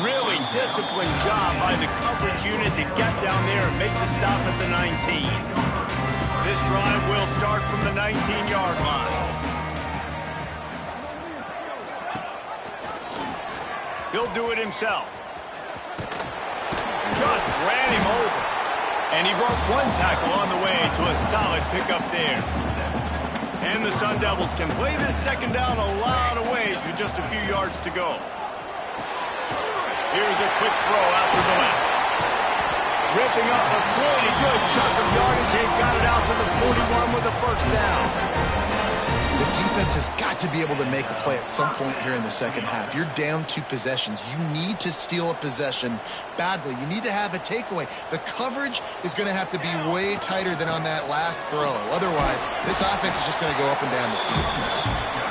Really disciplined job by the coverage unit to get down there and make the stop at the 19. This drive will start from the 19-yard line. He'll do it himself. Just ran him over. And he broke one tackle on the way to a solid pickup there. And the Sun Devils can play this second down a lot of ways with just a few yards to go. Here's a quick throw out to the left. Ripping up a pretty good chunk of yardage. They've got it out to the 41 with a first down. The defense has got to be able to make a play at some point here in the second half. You're down 2 possessions. You need to steal a possession badly. You need to have a takeaway. The coverage is going to have to be way tighter than on that last throw. Otherwise, this offense is just going to go up and down the field.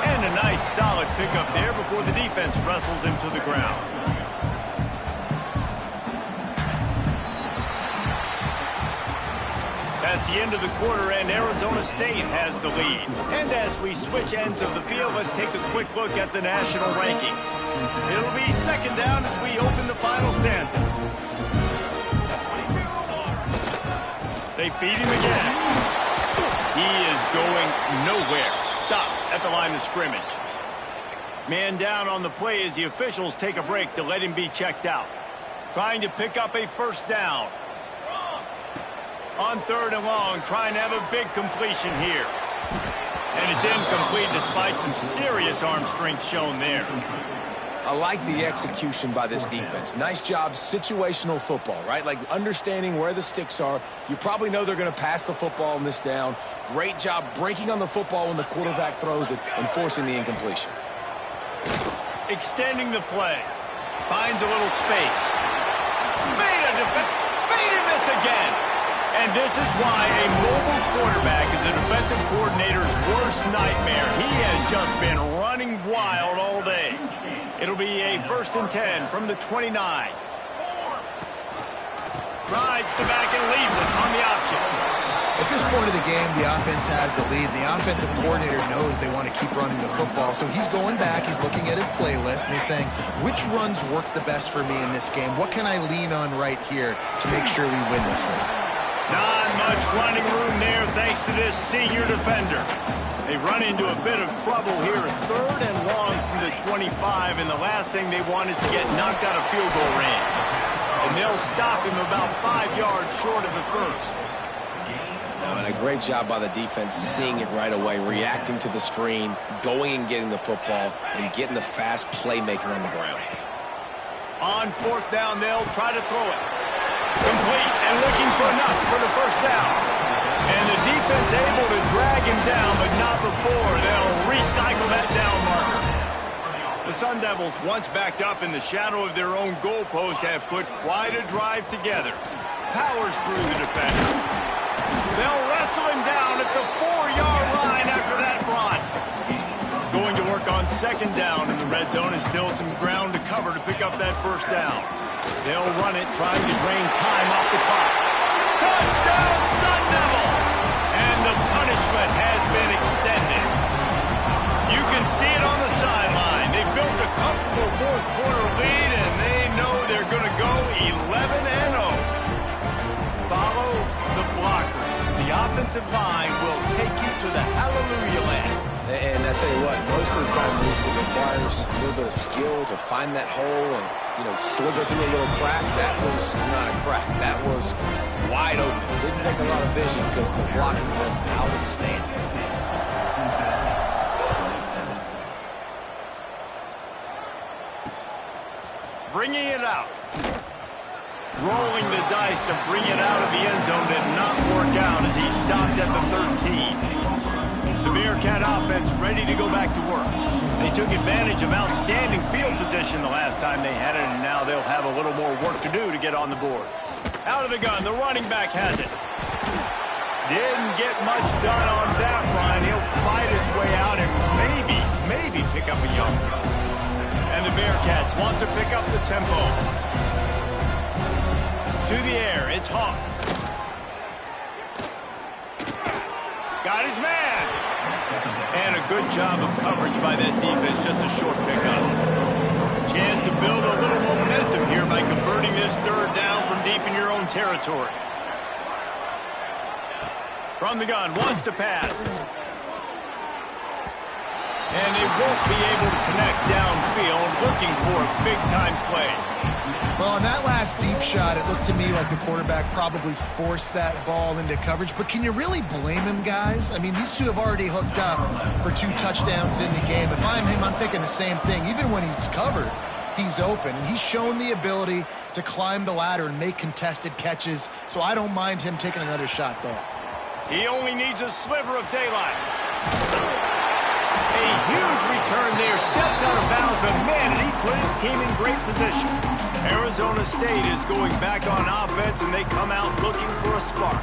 And a nice solid pickup there before the defense wrestles him to the ground. Past the end of the quarter, and Arizona State has the lead. And as we switch ends of the field, let's take a quick look at the national rankings. It'll be second down as we open the final stanza. They feed him again. He is going nowhere. Stop at the line of scrimmage. Man down on the play as the officials take a break to let him be checked out. Trying to pick up a first down. On 3rd and long, trying to have a big completion here. And it's incomplete despite some serious arm strength shown there. I like the execution by this defense. Nice job, situational football, right? Like understanding where the sticks are. You probably know they're going to pass the football on this down. Great job breaking on the football when the quarterback throws it and forcing the incompletion. Extending the play. Finds a little space. Made him miss again. And this is why a mobile quarterback is a defensive coordinator's worst nightmare. He has just been running wild all day. It'll be a 1st and 10 from the 29. Rides the back and leaves it on the option. At this point of the game, the offense has the lead. The offensive coordinator knows they want to keep running the football. So he's going back, he's looking at his playlist, and he's saying, which runs work the best for me in this game? What can I lean on right here to make sure we win this one? Not much running room there thanks to this senior defender. They run into a bit of trouble here. 3rd and long from the 25, and the last thing they want is to get knocked out of field goal range. And they'll stop him about 5 yards short of the first. And a great job by the defense seeing it right away, reacting to the screen, going and getting the football, and getting the fast playmaker on the ground. On 4th down, they'll try to throw it. Complete and looking for enough for the first down. And the defense able to drag him down, but not before. They'll recycle that down marker. The Sun Devils, once backed up in the shadow of their own goalpost, have put quite a drive together. Powers through the defender. They'll wrestle him down at the 4-yard line after that run. Going to work on 2nd down in the red zone, and still some ground to cover to pick up that first down. They'll run it, trying to drain time off the clock. Touchdown, Sun Devils! And the punishment has been extended. You can see it on the sideline. They built a comfortable 4th quarter lead, and they know they're going to go 11-0. Follow the blockers. The offensive line will take you to the hallelujah land. And I tell you what, most of the time, Lisa, it requires a little bit of skill to find that hole and, slither through a little crack. That was not a crack. That was wide open. Didn't take a lot of vision because the blocking was outstanding. Bringing it out. Rolling the dice to bring it out of the end zone did not work out as he stopped at the 13. The Bearcat offense ready to go back to work. They took advantage of outstanding field position the last time they had it, and now they'll have a little more work to do to get on the board. Out of the gun, the running back has it. Didn't get much done on that run. He'll fight his way out and maybe pick up a young. And the Bearcats want to pick up the tempo. To the air, it's Hawk. Got his man. And a good job of coverage by that defense, just a short pickup. Chance to build a little momentum here by converting this 3rd down from deep in your own territory. From the gun, wants to pass. And they won't be able to connect downfield, looking for a big-time play. Well, on that last deep shot, it looked to me like the quarterback probably forced that ball into coverage. But can you really blame him, guys? I mean, these two have already hooked up for 2 touchdowns in the game. If I'm him, I'm thinking the same thing. Even when he's covered, he's open. He's shown the ability to climb the ladder and make contested catches. So I don't mind him taking another shot there. He only needs a sliver of daylight. A huge return there. Steps out of bounds, but man, did he put his team in great position. Arizona State is going back on offense, and they come out looking for a spark.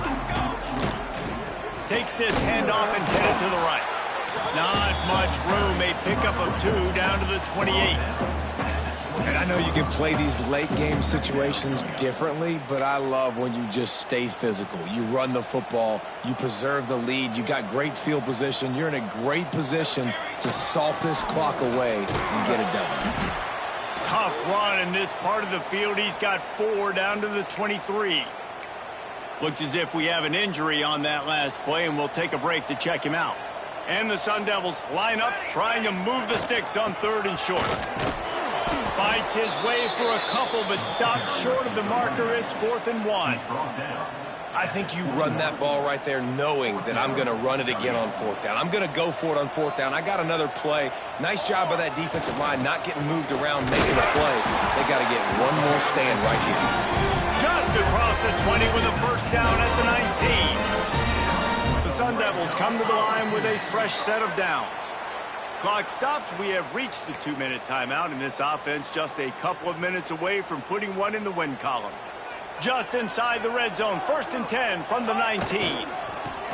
Takes this handoff and headed to the right. Not much room. A pickup of 2 down to the 28. And I know you can play these late game situations differently, but I love when you just stay physical. You run the football, you preserve the lead, you got great field position, you're in a great position to salt this clock away and get it done. Tough run in this part of the field. He's got 4 down to the 23. Looks as if we have an injury on that last play, and we'll take a break to check him out. And the Sun Devils line up, trying to move the sticks on 3rd and short. Fights his way for a couple, but stopped short of the marker. It's 4th and 1. I think you run that ball right there knowing that I'm going to run it again on 4th down. I'm going to go for it on 4th down. I got another play. Nice job by that defensive line not getting moved around, making a play. They got to get one more stand right here. Just across the 20 with a 1st down at the 19. The Sun Devils come to the line with a fresh set of downs. Clock stops. We have reached the 2-minute timeout, and this offense just a couple of minutes away from putting one in the win column. Just inside the red zone, 1st and 10 from the 19.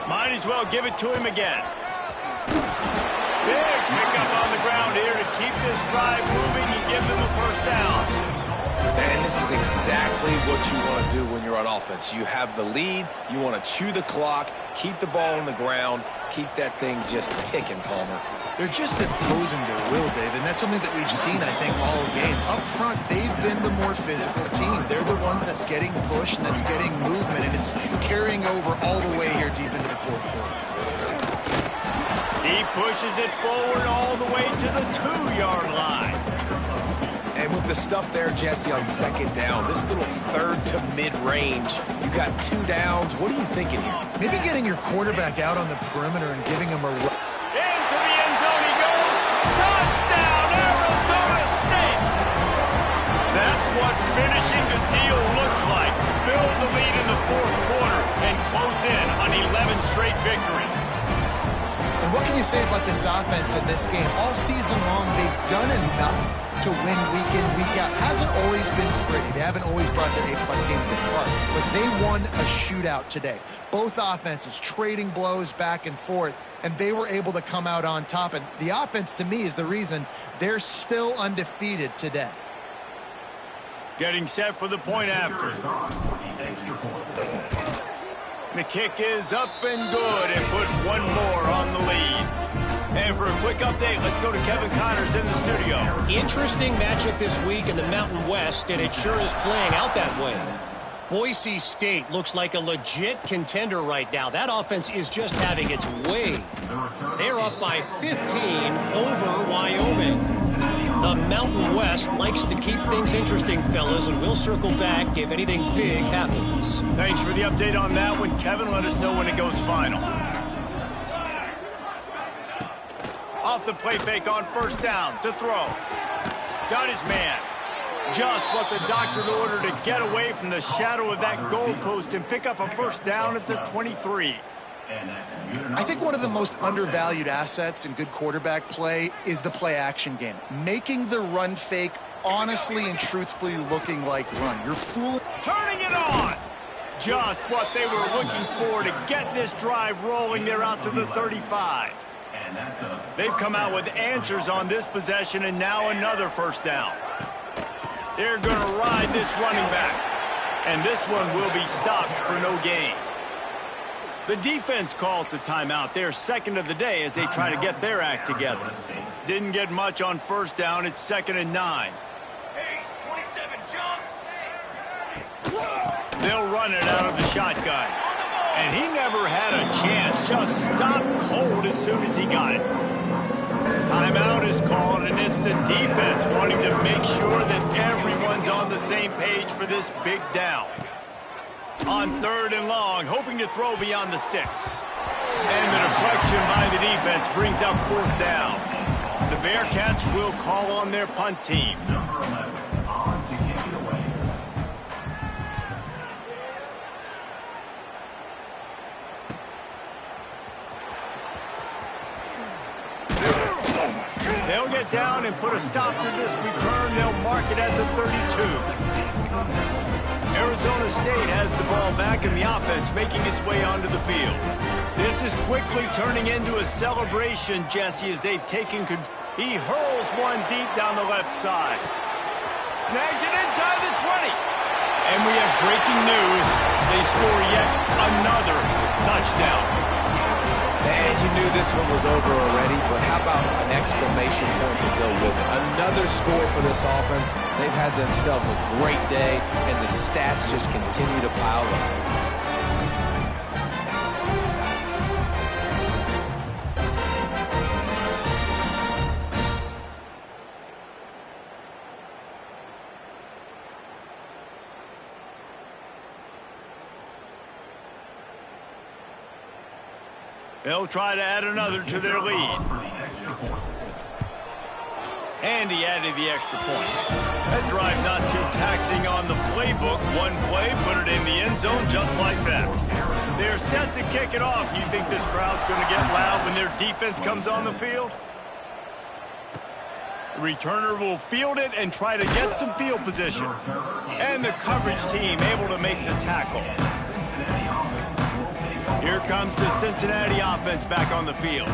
Might as well give it to him again. Big pickup on the ground here to keep this drive moving and give them a 1st down. And this is exactly what you want to do when you're on offense. You have the lead, you want to chew the clock, keep the ball on the ground, keep that thing just ticking, Palmer. They're just imposing their will, Dave, and that's something that we've seen, I think, all game. Up front, they've been the more physical team. They're the ones that's getting pushed and that's getting movement, and it's carrying over all the way here deep into the 4th quarter. He pushes it forward all the way to the 2-yard line. And with the stuff there, Jesse, on 2nd down, this little 3rd to mid-range, you got 2 downs. What are you thinking here? Maybe getting your quarterback out on the perimeter and giving him a run. Into the end zone he goes. Touchdown, Arizona State. That's what finishing the deal looks like. Build the lead in the 4th quarter and close in on 11 straight victories. And what can you say about this offense in this game? All season long, they've done enough to win week in, week out. Hasn't always been pretty. They haven't always brought their A-plus game to the park. But they won a shootout today. Both offenses trading blows back and forth, and they were able to come out on top. And the offense, to me, is the reason they're still undefeated today. Getting set for the point after. The kick is up and good, and put one more on the lead. And for a quick update, let's go to Kevin Connors in the studio. Interesting matchup this week in the Mountain West, and it sure is playing out that way. Boise State looks like a legit contender right now. That offense is just having its way. They're up by 15 over Wyoming. The Mountain West likes to keep things interesting, fellas, and we'll circle back if anything big happens. Thanks for the update on that one, Kevin. Let us know when it goes final. Off the play fake on 1st down to throw. Got his man. Just what the doctor ordered to get away from the shadow of that goalpost and pick up a 1st down at the 23. I think one of the most undervalued assets in good quarterback play is the play-action game. Making the run fake honestly and truthfully looking like run. You're fooling. Turning it on. Just what they were looking for to get this drive rolling. They're out to the 35. They've come out with answers on this possession, and now another 1st down. They're going to ride this running back, and this one will be stopped for no gain. The defense calls the timeout. They're 2nd of the day as they try to get their act together. Didn't get much on 1st down. It's 2nd and 9. They'll run it out of the shotgun. And he never had a chance. Just stopped cold as soon as he got it. Timeout is called, and it's the defense wanting to make sure that everyone's on the same page for this big down. On 3rd and long, hoping to throw beyond the sticks. And the deflection by the defense brings up 4th down. The Bearcats will call on their punt team. They'll get down and put a stop to this return. They'll mark it at the 32. Arizona State has the ball back, and the offense making its way onto the field. This is quickly turning into a celebration, Jesse, as they've taken control. He hurls one deep down the left side. snags it inside the 20. And we have breaking news. They score yet another touchdown. Man, you knew this one was over already, but how about an exclamation point to go with it? Another score for this offense. They've had themselves a great day, and the stats just continue to pile up. They'll try to add another to their lead. And he added the extra point. That drive not too taxing on the playbook. One play, put it in the end zone just like that. They're set to kick it off. You think this crowd's going to get loud when their defense comes on the field? The returner will field it and try to get some field position. And the coverage team able to make the tackle. Here comes the Cincinnati offense back on the field.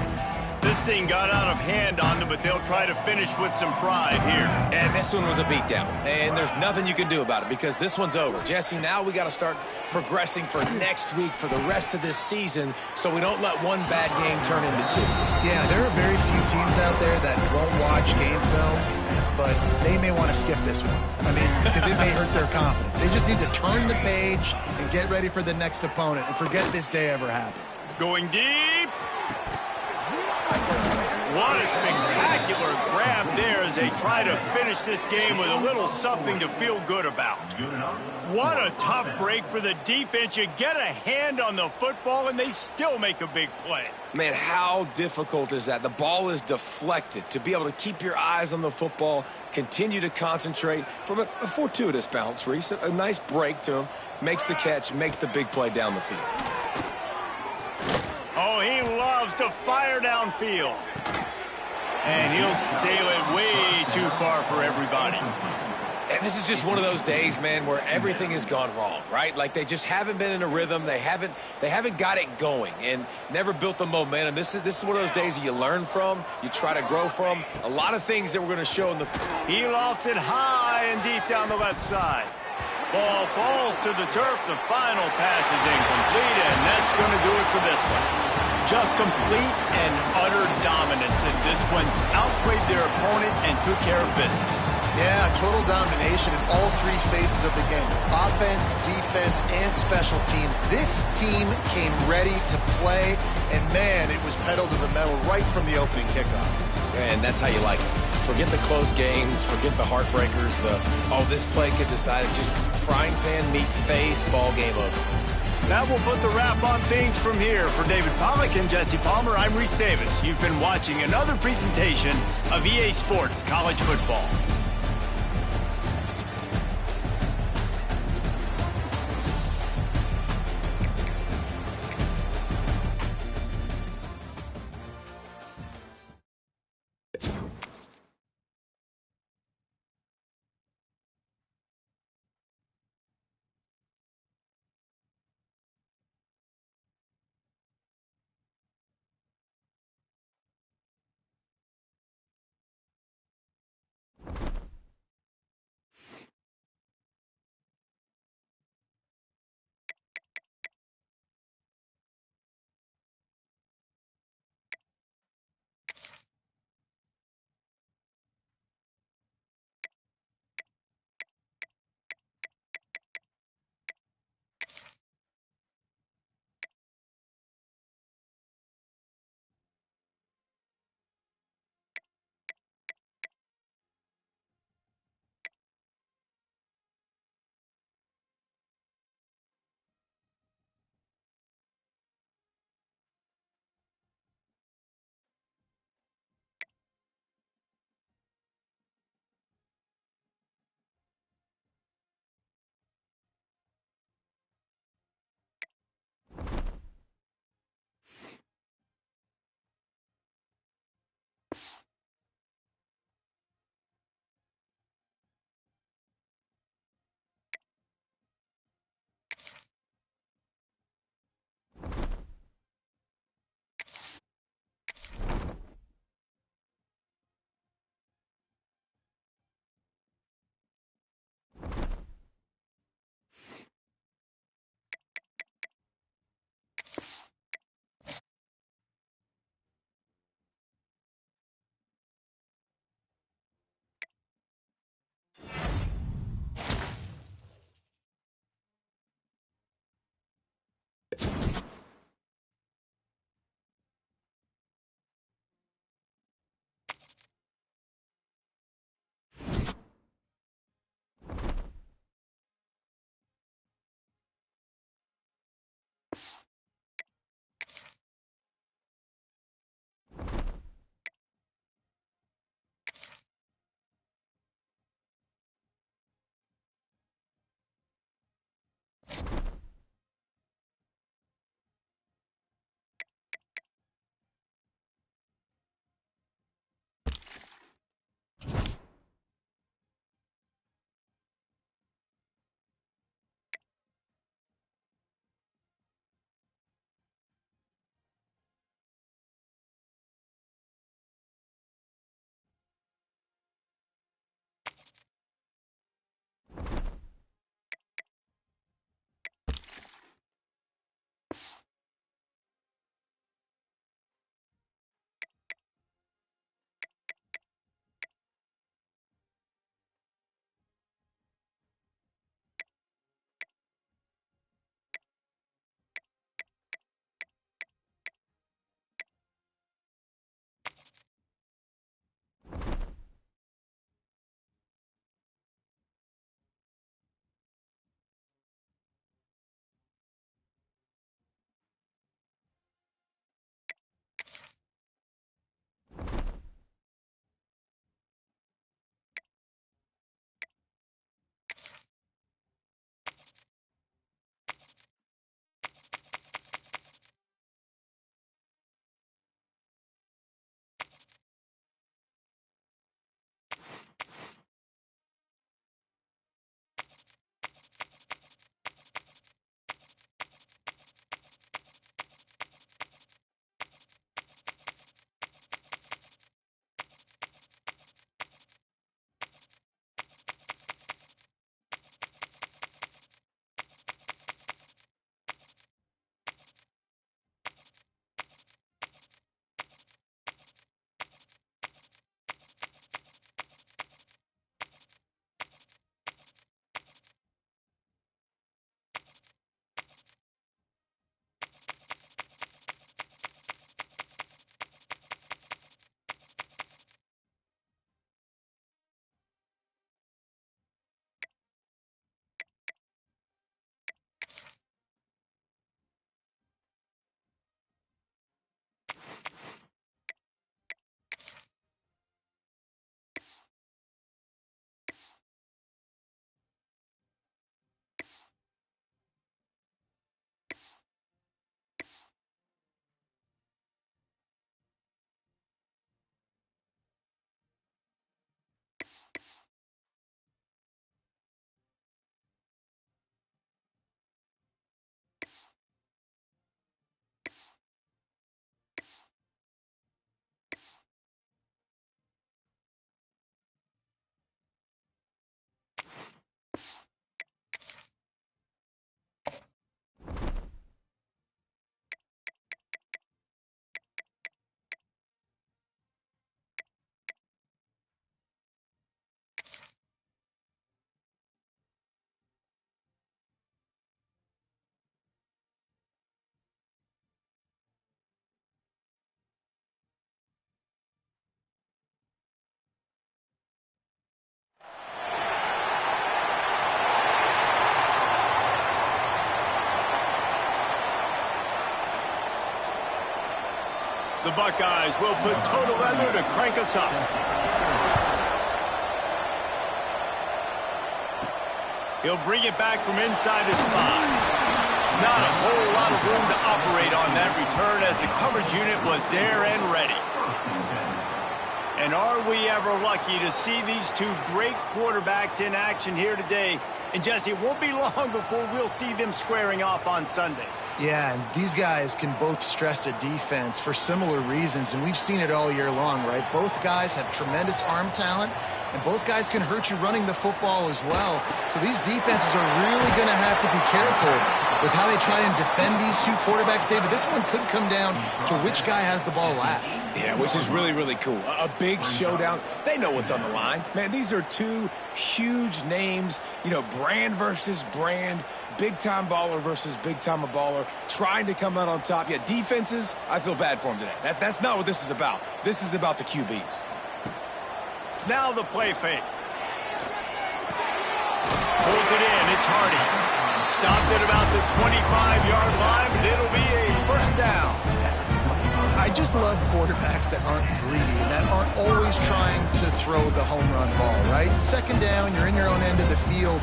This thing got out of hand on them, but they'll try to finish with some pride here. And this one was a beatdown, and there's nothing you can do about it because this one's over. Jesse, now we got to start progressing for next week, for the rest of this season, so we don't let one bad game turn into two. Yeah, there are very few teams out there that won't watch game film, but they may want to skip this one. I mean, because it may hurt their confidence. They just need to turn the page and get ready for the next opponent and forget this day ever happened. Going deep. What a spectacular grab there as they try to finish this game with a little something to feel good about. What a tough break for the defense. You get a hand on the football and they still make a big play. Man, how difficult is that? The ball is deflected. To be able to keep your eyes on the football, continue to concentrate from a fortuitous bounce, Reese. A nice break to him, makes the catch, makes the big play down the field. Oh, he loves to fire downfield. And he'll sail it way too far for everybody. And this is just one of those days, man, where everything has gone wrong, right? Like they just haven't been in a rhythm. They haven't got it going and never built the momentum. This is one of those days that you learn from, you try to grow from. A lot of things that we're going to show in the... He lofts it high and deep down the left side. Ball falls to the turf. The final pass is incomplete, and that's going to do it for this one. Just complete and utter dominance in this one. Outplayed their opponent and took care of business. Yeah, total domination in all three phases of the game. Offense, defense, and special teams. This team came ready to play, and man, it was pedal to the metal right from the opening kickoff. And that's how you like it. Forget the close games, forget the heartbreakers, this play could decide it. Just frying pan, meat face, ball game over. That will put the wrap on things from here. For David Pollack and Jesse Palmer, I'm Reese Davis. You've been watching another presentation of EA Sports College Football. The Buckeyes will put total weather to crank us up. He'll bring it back from inside his 5. Not a whole lot of room to operate on that return as the coverage unit was there and ready. And are we ever lucky to see these two great quarterbacks in action here today? And, Jesse, it won't be long before we'll see them squaring off on Sundays. Yeah, and these guys can both stress a defense for similar reasons, and we've seen it all year long, right? Both guys have tremendous arm talent, and both guys can hurt you running the football as well. So these defenses are really going to have to be careful with how they try and defend these two quarterbacks, David. This one could come down to which guy has the ball last. Yeah, which is really, really cool. A big showdown. They know what's on the line. Man, these are two huge names, you know, brand versus brand, big-time baller versus big-time baller, trying to come out on top. Yeah, defenses, I feel bad for them today. That's not what this is about. This is about the QBs. Now the play fake. Pulls it in. It's Hardy. Stopped at about the 25-yard line, but it'll be a first down. I just love quarterbacks that aren't greedy and that aren't always trying to throw the home run ball, right? Second down, you're in your own end of the field.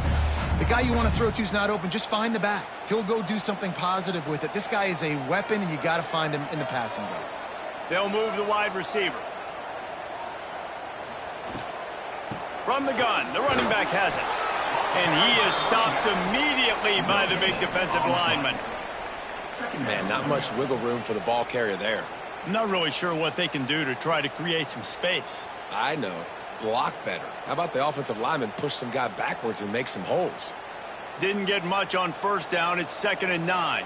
The guy you want to throw to is not open. Just find the back. He'll go do something positive with it. This guy is a weapon, and you got to find him in the passing game. They'll move the wide receiver. From the gun, the running back has it. And he is stopped immediately by the big defensive lineman. Man, not much wiggle room for the ball carrier there. I'm not really sure what they can do to try to create some space. I know. Block better. How about the offensive lineman push some guy backwards and make some holes? Didn't get much on first down. It's 2nd and 9.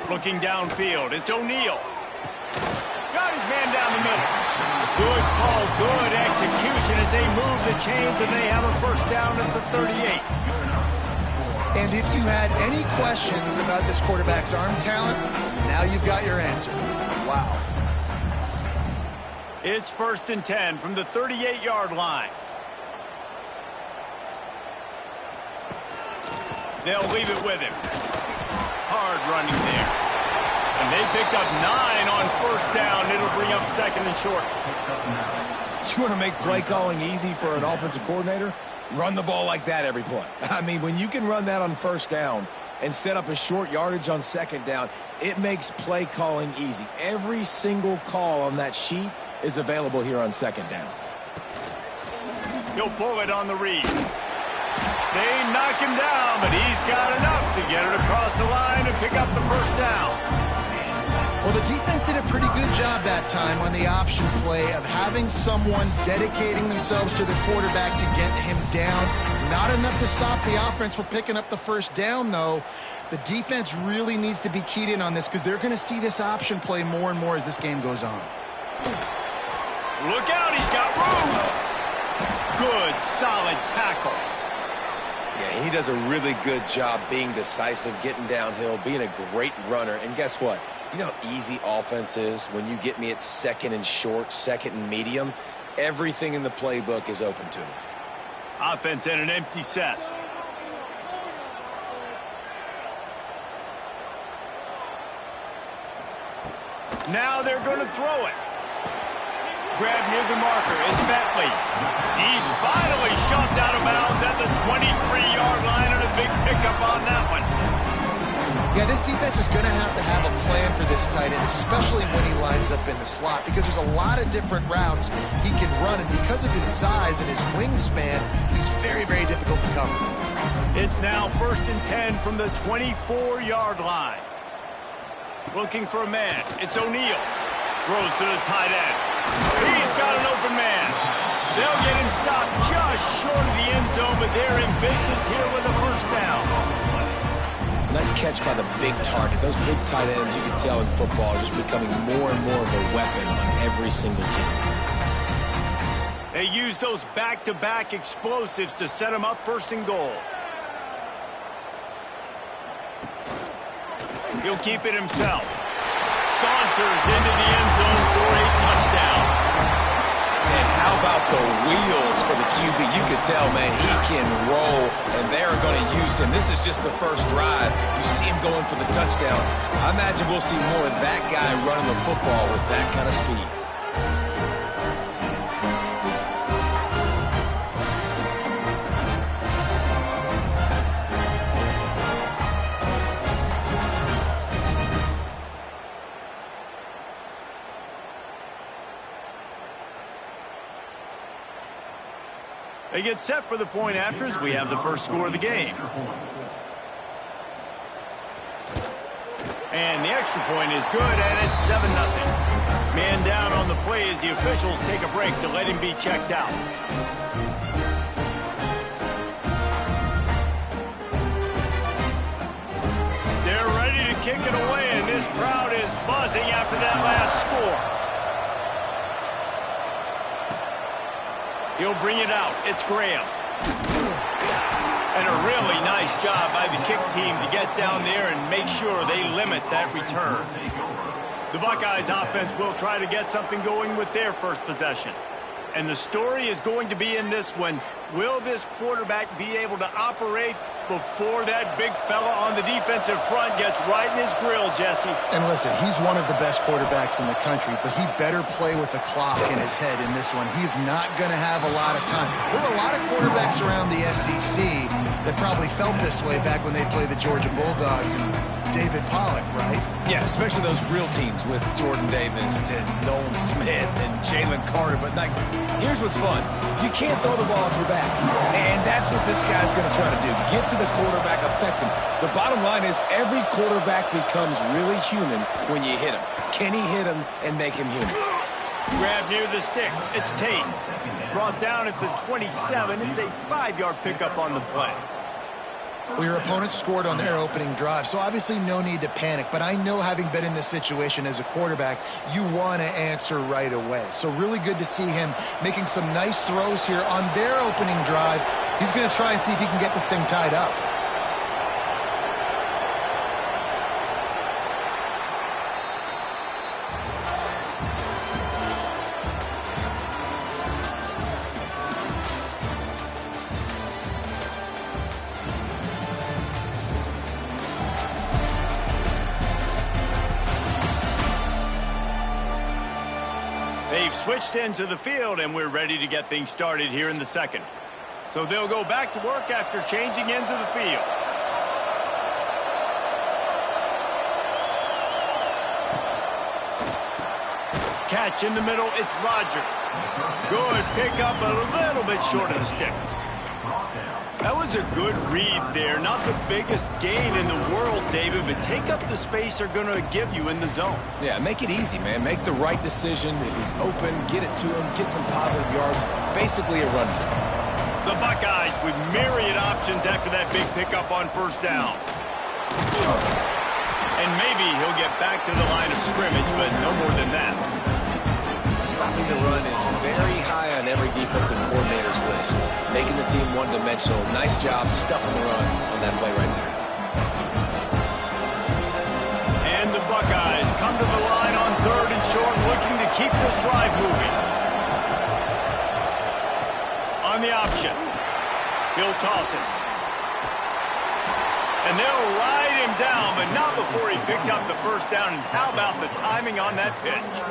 Looking downfield, it's O'Neal. Got his man down the middle. Good call, good execution as they move the chains, and they have a first down at the 38. And if you had any questions about this quarterback's arm talent, now you've got your answer. Wow. It's 1st and 10 from the 38-yard line. They'll leave it with him. Hard running there. And they picked up 9 on first down. It'll bring up 2nd and short. You want to make play calling easy for an offensive coordinator? Run the ball like that every play. I mean, when you can run that on first down and set up a short yardage on second down, it makes play calling easy. Every single call on that sheet is available here on second down. He'll pull it on the read. They knock him down, but he's got enough to get it across the line and pick up the first down. Well, the defense did a pretty good job that time on the option play of having someone dedicating themselves to the quarterback to get him down. Not enough to stop the offense from picking up the first down, though. The defense really needs to be keyed in on this because they're going to see this option play more and more as this game goes on. Look out, he's got room. Good, solid tackle. Yeah, he does a really good job being decisive, getting downhill, being a great runner. And guess what? You know how easy offense is when you get me at 2nd and short, 2nd and medium? Everything in the playbook is open to me. Offense in an empty set. Now they're going to throw it. Grab near the marker is Bentley. He's finally shoved out of bounds at the 23-yard line, and a big pickup on that one. Yeah, this defense is going to have a plan for this tight end, especially when he lines up in the slot, because there's a lot of different routes he can run, and because of his size and his wingspan, he's very, very difficult to cover. It's now 1st and 10 from the 24-yard line. Looking for a man. It's O'Neal. Throws to the tight end. He's got an open man. They'll get him stopped just short of the end zone, but they're in business here with a first down. Nice catch by the big target. Those big tight ends, you can tell in football, are just becoming more and more of a weapon on every single team. They use those back-to-back explosives to set them up 1st and goal. He'll keep it himself. Saunters into the end zone for a touchdown. And how about the wheels for the QB? You could tell, man, he can roll, and they're going to use him. This is just the first drive. You see him going for the touchdown. I imagine we'll see more of that guy running the football with that kind of speed. They get set for the point after as we have the first score of the game. And the extra point is good, and it's 7-0. Man down on the play as the officials take a break to let him be checked out. They're ready to kick it away, and this crowd is buzzing after that last score. He'll bring it out. It's Graham. And a really nice job by the kick team to get down there and make sure they limit that return. The Buckeyes offense will try to get something going with their first possession. And the story is going to be in this one. Will this quarterback be able to operate before that big fella on the defensive front gets right in his grill, Jesse? And listen, he's one of the best quarterbacks in the country, but he better play with the clock in his head in this one. He's not going to have a lot of time. There were a lot of quarterbacks around the SEC that probably felt this way back when they played the Georgia Bulldogs and David Pollock, right? Yeah, especially those real teams with Jordan Davis and Nolan Smith and Jalen Carter. But, like, here's what's fun. You can't throw the ball off your back. And that's what this guy's going to try to do. Get to the quarterback, affect him. The bottom line is every quarterback becomes really human when you hit him. Can he hit him and make him human? Grab near the sticks. It's Tate. Brought down at the 27. It's a 5-yard pickup on the play. Well, your opponent scored on their opening drive, so obviously no need to panic. But I know, having been in this situation as a quarterback, you want to answer right away. So really good to see him making some nice throws here on their opening drive. He's going to try and see if he can get this thing tied up. They've switched into the field, and we're ready to get things started here in the second. So they'll go back to work after changing into the field. Catch in the middle, it's Rodgers. Good pickup, a little bit short of the sticks. That was a good read there. Not the biggest gain in the world, David, but take up the space they're going to give you in the zone. Yeah, make it easy, man. Make the right decision. If he's open, get it to him, get some positive yards. Basically a run play. The Buckeyes with myriad options after that big pickup on first down. And maybe he'll get back to the line of scrimmage, but no more than that. Stopping the run is very high on every defensive coordinator's list. Making the team one-dimensional. Nice job stuffing the run on that play right there. And the Buckeyes come to the line on 3rd and short, looking to keep this drive moving. On the option, he'll toss it. And they'll ride him down, but not before he picked up the first down. And how about the timing on that pitch?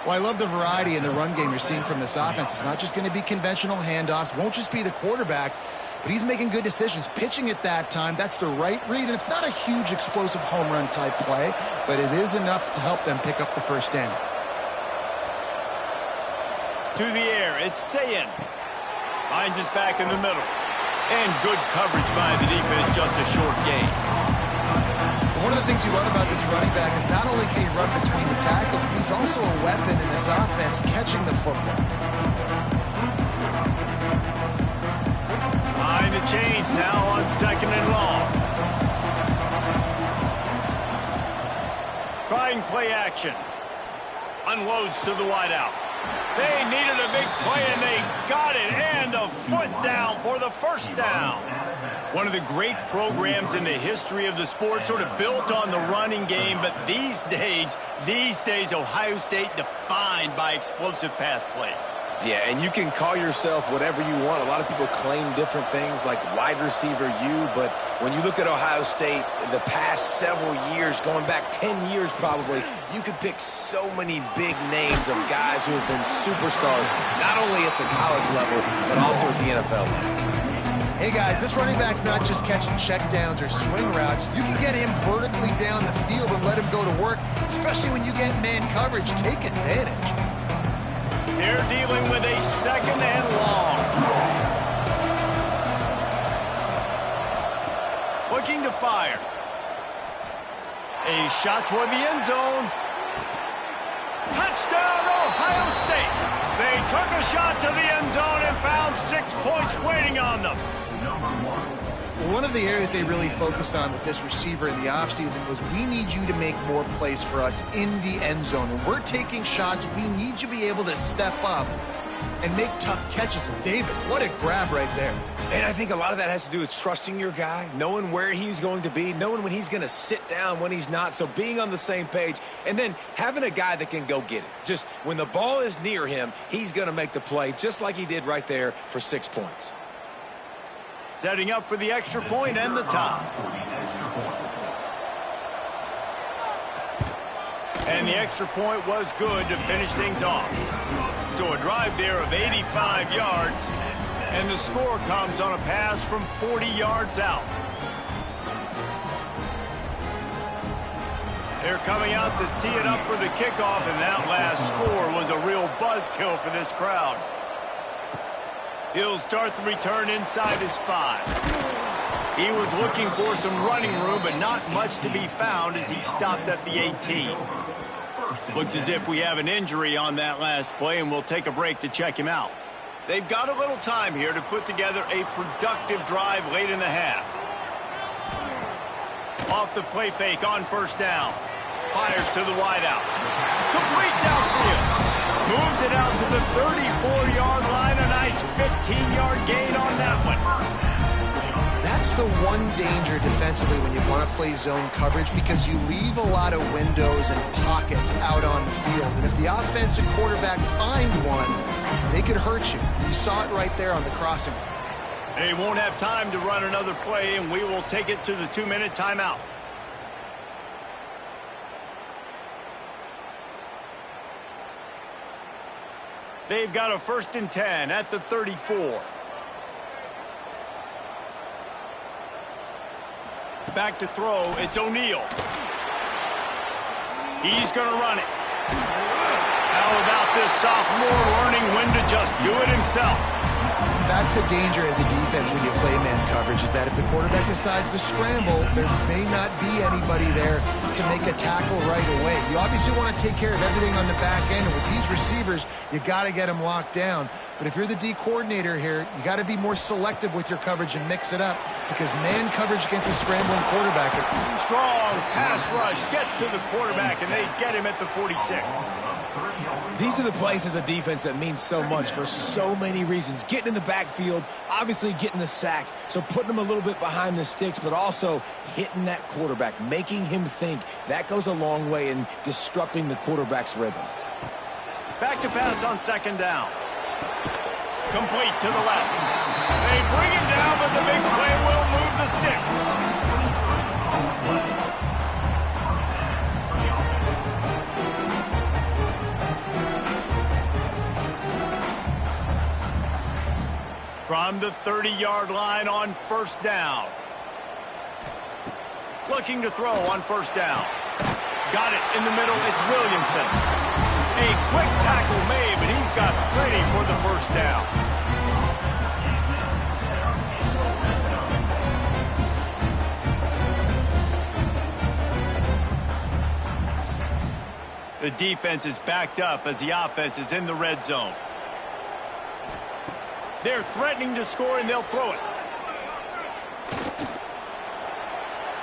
Well, I love the variety in the run game you're seeing from this offense. It's not just going to be conventional handoffs. Won't just be the quarterback, but he's making good decisions. Pitching at that time, that's the right read. And it's not a huge explosive home run type play, but it is enough to help them pick up the first down. To the air, it's Sayin. Finds us back in the middle. And good coverage by the defense, just a short gain. One of the things you love about this running back is not only can he run between the tackles, but he's also a weapon in this offense catching the football. Behind the chains now on 2nd and long. Trying play action. Unloads to the wideout. They needed a big play, and they got it. And the foot down for the first down. One of the great programs in the history of the sport, sort of built on the running game, but these days, Ohio State defined by explosive pass plays. Yeah, and you can call yourself whatever you want. A lot of people claim different things like wide receiver U, but when you look at Ohio State, the past several years, going back 10 years probably, you could pick so many big names of guys who have been superstars, not only at the college level, but also at the NFL level. Hey guys, this running back's not just catching checkdowns or swing routes. You can get him vertically down the field and let him go to work, especially when you get man coverage. Take advantage. They're dealing with a 2nd and long. Looking to fire. A shot toward the end zone. Touchdown, Ohio State. They took a shot to the end zone and found 6 points waiting on them. One of the areas they really focused on with this receiver in the offseason was, we need you to make more plays for us in the end zone. When we're taking shots, we need you to be able to step up and make tough catches. And David, what a grab right there. And I think a lot of that has to do with trusting your guy, knowing where he's going to be, knowing when he's going to sit down, when he's not. So being on the same page, and then having a guy that can go get it. Just when the ball is near him, he's going to make the play, just like he did right there for 6 points. Setting up for the extra point and the tie. And the extra point was good to finish things off. So a drive there of 85 yards, and the score comes on a pass from 40 yards out. They're coming out to tee it up for the kickoff, and that last score was a real buzzkill for this crowd. He'll start the return inside his 5. He was looking for some running room, but not much to be found as he stopped at the 18. Looks as if we have an injury on that last play, and we'll take a break to check him out. They've got a little time here to put together a productive drive late in the half. Off the play fake on first down. Fires to the wideout. Complete downfield. Moves it out to the 34-yard line. A nice 15-yard gain on that one. That's the one danger defensively when you want to play zone coverage, because you leave a lot of windows and pockets out on the field. And if the offensive quarterback find one, they could hurt you. You saw it right there on the crossing. They won't have time to run another play, and we will take it to the 2-minute timeout. They've got a 1st and 10 at the 34. Back to throw, it's O'Neal. He's going to run it. How about this sophomore learning when to just do it himself? That's the danger as a defense when you play man coverage, is that if the quarterback decides to scramble, there may not be anybody there to make a tackle right away. You obviously want to take care of everything on the back end, and with these receivers, you got to get them locked down. But if you're the D coordinator here, you got to be more selective with your coverage and mix it up, because man coverage against a scrambling quarterback. Strong pass rush gets to the quarterback, and they get him at the 46. These are the plays as a defense that mean so much for so many reasons. Getting in the backfield, obviously getting the sack, so putting them a little bit behind the sticks, but also hitting that quarterback, making him think. That goes a long way in disrupting the quarterback's rhythm. Back to pass on 2nd down. Complete to the left. They bring him down, but the big play will move the sticks. From the 30-yard line on 1st down. Looking to throw on 1st down. Got it in the middle. It's Williamson. A quick tackle made, but he's got plenty for the 1st down. The defense is backed up as the offense is in the red zone. They're threatening to score, and they'll throw it.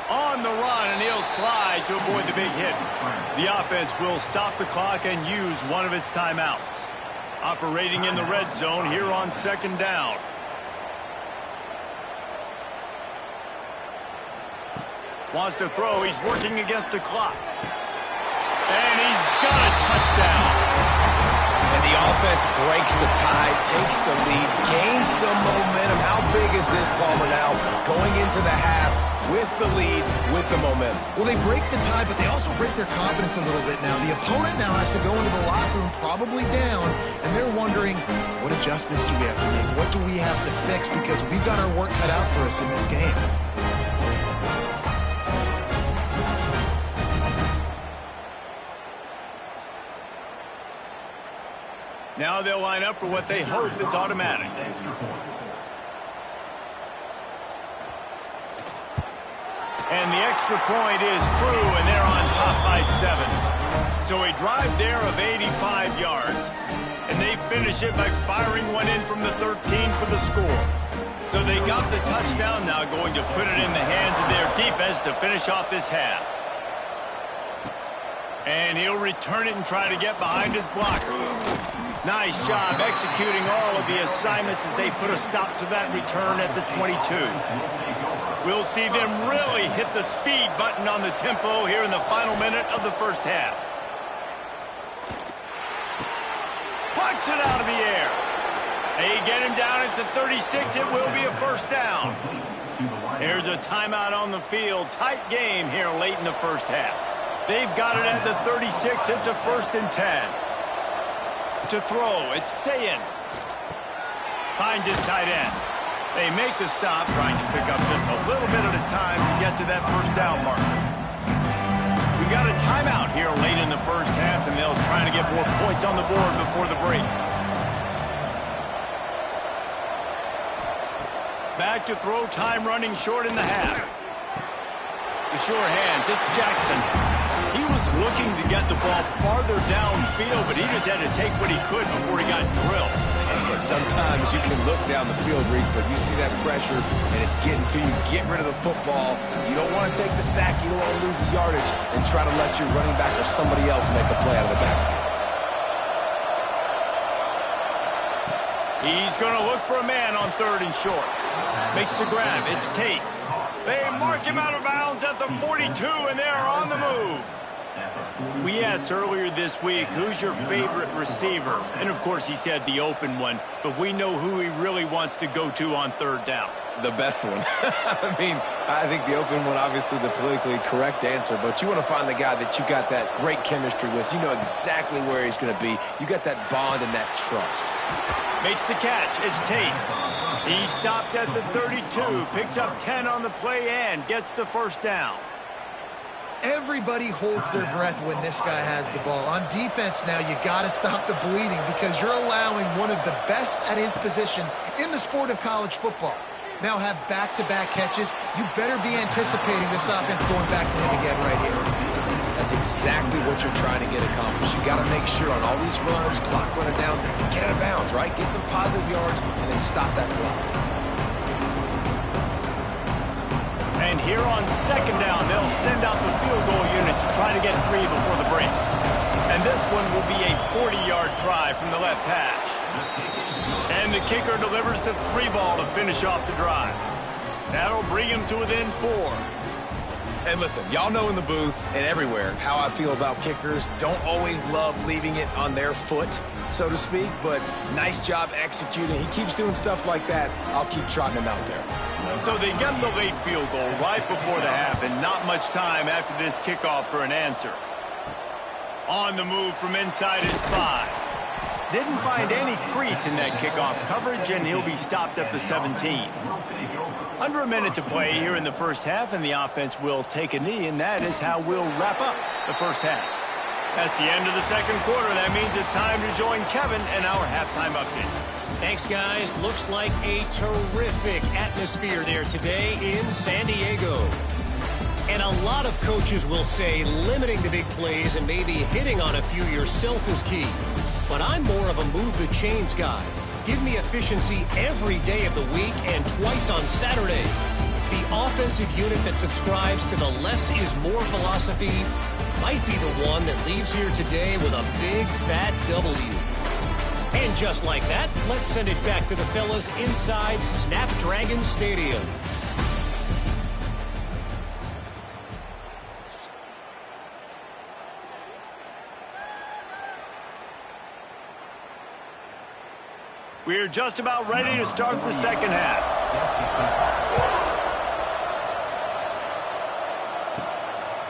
On the run, and he'll slide to avoid the big hit. The offense will stop the clock and use one of its timeouts. Operating in the red zone here on 2nd down. Wants to throw. He's working against the clock. And he's got a touchdown. And the offense breaks the tie, takes the lead, gains some momentum. How big is this, Palmer, now going into the half with the lead, with the momentum? Well, they break the tie, but they also break their confidence a little bit now. The opponent now has to go into the locker room probably down, and they're wondering, what adjustments do we have to make? What do we have to fix? Because we've got our work cut out for us in this game. Now they'll line up for what they hope is automatic. And the extra point is true, and they're on top by 7. So a drive there of 85 yards. And they finish it by firing one in from the 13 for the score. So they got the touchdown, now going to put it in the hands of their defense to finish off this half. And he'll return it and try to get behind his blockers. Nice job executing all of the assignments as they put a stop to that return at the 22. We'll see them really hit the speed button on the tempo here in the final minute of the first half. Punts it out of the air. They get him down at the 36. It will be a first down. There's a timeout on the field. Tight game here late in the first half. They've got it at the 36. It's a 1st and 10. To throw, it's Sayin. Finds his tight end. They make the stop, trying to pick up just a little bit at a time to get to that first down marker. We got a timeout here late in the first half, and they'll try to get more points on the board before the break. Back to throw, time running short in the half. The sure hands, it's Jackson. He was looking to get the ball farther downfield, but he just had to take what he could before he got drilled. And sometimes you can look down the field, Reese, but you see that pressure, and it's getting to you. Get rid of the football. You don't want to take the sack. You don't want to lose the yardage, and try to let your running back or somebody else make a play out of the backfield. He's going to look for a man on 3rd and short. Makes the grab. It's Tate. They mark him out of bounds at the 42, and they're on the move. We asked earlier this week, who's your favorite receiver? And, of course, he said the open one, but we know who he really wants to go to on 3rd down. The best one. I mean, I think the open one, obviously the politically correct answer, but you want to find the guy that you got that great chemistry with. You know exactly where he's going to be. You got that bond and that trust. Makes the catch. It's Tate. He stopped at the 32, picks up 10 on the play and gets the first down. Everybody holds their breath when this guy has the ball. On defense now, you got to stop the bleeding because you're allowing one of the best at his position in the sport of college football. Now have back-to-back catches. You better be anticipating this offense going back to him again right here. That's exactly what you're trying to get accomplished. You got to make sure on all these runs, clock running down, get out of bounds, right? Get some positive yards and then stop that clock. And here on 2nd down, they'll send out the field goal unit to try to get 3 before the break. And this one will be a 40-yard try from the left hash. And the kicker delivers the 3 ball to finish off the drive. That'll bring him to within 4. And listen, y'all know in the booth and everywhere how I feel about kickers. Don't always love leaving it on their foot, so to speak, but nice job executing. He keeps doing stuff like that. I'll keep trotting him out there. So they get the late field goal right before the half, and not much time after this kickoff for an answer. On the move from inside his 5. Didn't find any crease in that kickoff coverage, and he'll be stopped at the 17. Under a minute to play here in the first half, and the offense will take a knee, and that is how we'll wrap up the first half. That's the end of the second quarter. That means it's time to join Kevin and our halftime update. Thanks, guys. Looks like a terrific atmosphere there today in San Diego. And a lot of coaches will say limiting the big plays and maybe hitting on a few yourself is key. But I'm more of a move the chains guy. Give me efficiency every day of the week and twice on Saturday. The offensive unit that subscribes to the less is more philosophy might be the one that leaves here today with a big fat W. And just like that, let's send it back to the fellas inside Snapdragon Stadium. We're just about ready to start the second half.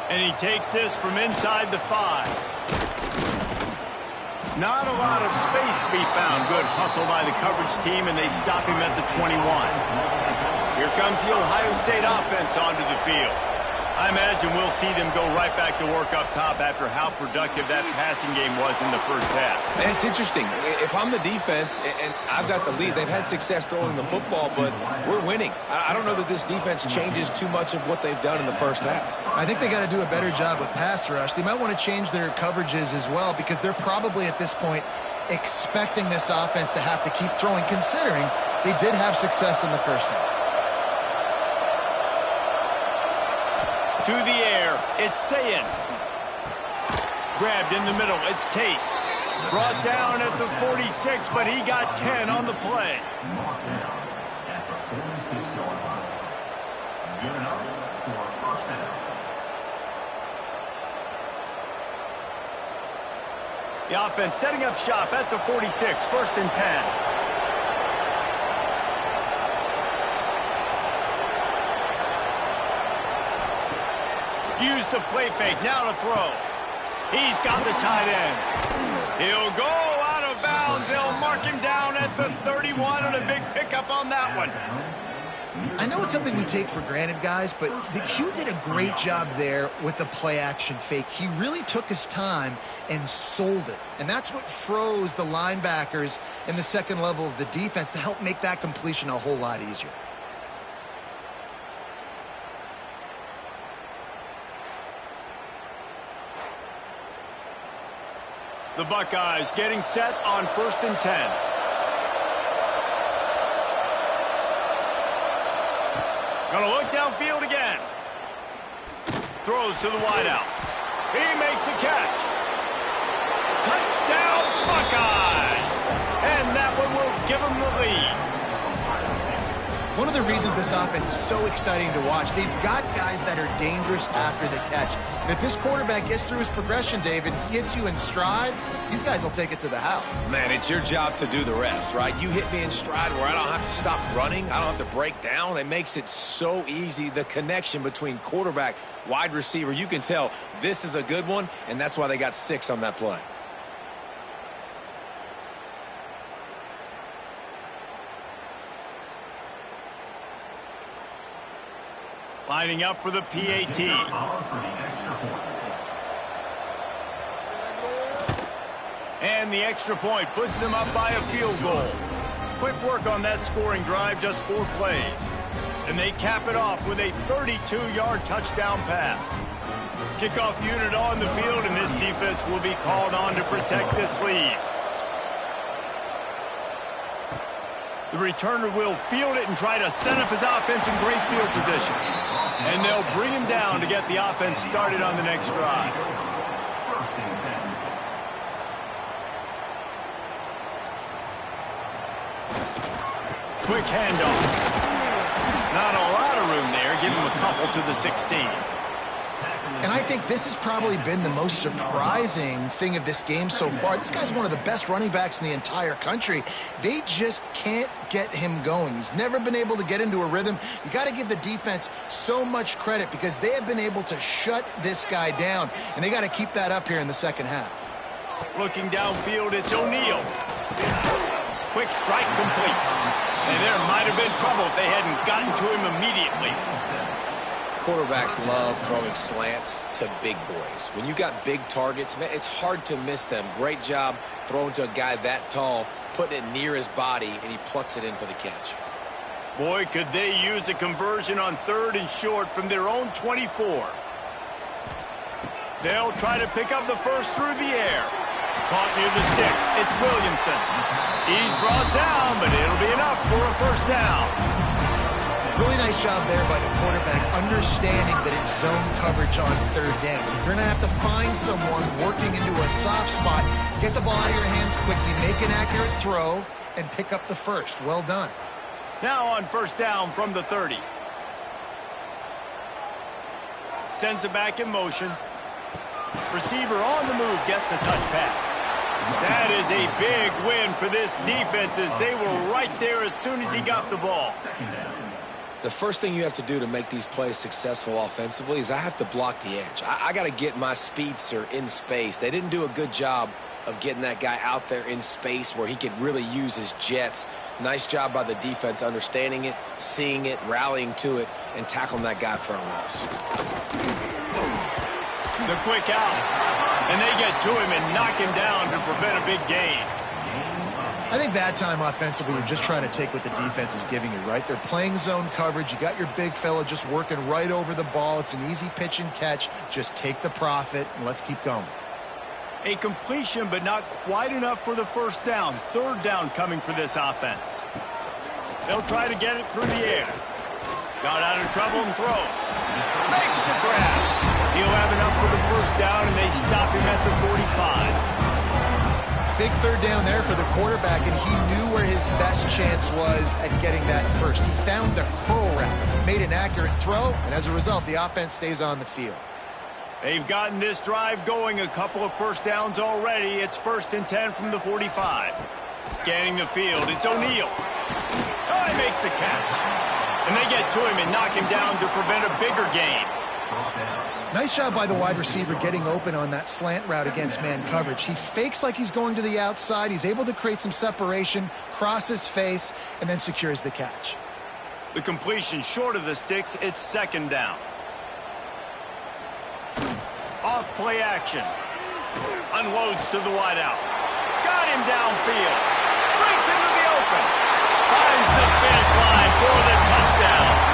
And he takes this from inside the 5. Not a lot of space to be found. Good hustle by the coverage team, and they stop him at the 21. Here comes the Ohio State offense onto the field. I imagine we'll see them go right back to work up top after how productive that passing game was in the first half. And it's interesting. If I'm the defense and I've got the lead, they've had success throwing the football, but we're winning. I don't know that this defense changes too much of what they've done in the first half. I think they got to do a better job with pass rush. They might want to change their coverages as well because they're probably at this point expecting this offense to have to keep throwing, considering they did have success in the first half. To the air, it's Sayin. grabbed in the middle. It's Tate. Brought down at the 46, but he got 10 on the play. Marked down at the 46-yard line. Good enough for a first down. The offense setting up shop at the 46, first and 10. Use the play fake, now to throw. He's got the tight end. He'll go out of bounds. They'll mark him down at the 31 and a big pickup on that one. I know it's something we take for granted, guys, but the Q did a great job there with the play-action fake. He really took his time and sold it. And that's what froze the linebackers in the second level of the defense to help make that completion a whole lot easier. The Buckeyes getting set on first and 10. Gonna look downfield again. Throws to the wideout. He makes the catch. Touchdown, Buckeyes! And that one will give them the lead. One of the reasons this offense is so exciting to watch, they've got guys that are dangerous after the catch. And if this quarterback gets through his progression, David, gets you in stride, these guys will take it to the house. Man, it's your job to do the rest, right? You hit me in stride where I don't have to stop running. I don't have to break down. It makes it so easy. The connection between quarterback, wide receiver, you can tell this is a good one, and that's why they got 6 on that play. Lining up for the PAT. And the extra point puts them up by a field goal. Quick work on that scoring drive, just 4 plays. And they cap it off with a 32-yard touchdown pass. Kickoff unit on the field, and this defense will be called on to protect this lead. The returner will field it and try to set up his offense in great field position. And they'll bring him down to get the offense started on the next drive. Quick handoff. Not a lot of room there. Give him a couple to the 16. And I think this has probably been the most surprising thing of this game so far. This guy's one of the best running backs in the entire country. They just can't get him going. He's never been able to get into a rhythm. You got to give the defense so much credit because they have been able to shut this guy down, and they got to keep that up here in the second half. Looking downfield, it's O'Neal. Quick strike complete. And there might have been trouble if they hadn't gotten to him immediately. Quarterbacks love throwing slants to big boys. When you got big targets, man, it's hard to miss them. Great job throwing to a guy that tall, putting it near his body, and he plucks it in for the catch. Boy, could they use a conversion on 3rd and short from their own 24. They'll try to pick up the first through the air. Caught near the sticks. It's Williamson. He's brought down, but it'll be enough for a first down. Really nice job there by the quarterback, understanding that it's zone coverage on 3rd down. If you're going to have to find someone working into a soft spot, get the ball out of your hands quickly, make an accurate throw, and pick up the first. Well done. Now on first down from the 30. Sends it back in motion. Receiver on the move gets the touch pass. That is a big win for this defense as they were right there as soon as he got the ball. The first thing you have to do to make these plays successful offensively is I have to block the edge. I got to get my speedster in space. They didn't do a good job of getting that guy out there in space where he could really use his jets. Nice job by the defense understanding it, seeing it, rallying to it, and tackling that guy for a loss. The quick out. And they get to him and knock him down to prevent a big gain. I think that time offensively, you're just trying to take what the defense is giving you, right? They're playing zone coverage. You got your big fella just working right over the ball. It's an easy pitch and catch. Just take the profit, and let's keep going. A completion, but not quite enough for the first down. 3rd down coming for this offense. They'll try to get it through the air. Got out of trouble and throws. Makes the grab. He'll have enough for the first down, and they stop him at the 45. Big third down there for the quarterback, and he knew where his best chance was at getting that first. He found the curl route, made an accurate throw, and as a result, the offense stays on the field. They've gotten this drive going, a couple of first downs already. It's 1st and 10 from the 45. Scanning the field, it's O'Neal. Oh, he makes the catch. And they get to him and knock him down to prevent a bigger gain. Nice job by the wide receiver getting open on that slant route against man coverage. He fakes like he's going to the outside. He's able to create some separation, cross his face, and then secures the catch. The completion short of the sticks, it's 2nd down. Off play action. Unloads to the wideout. Got him downfield. Breaks into the open. Finds the finish line for the touchdown.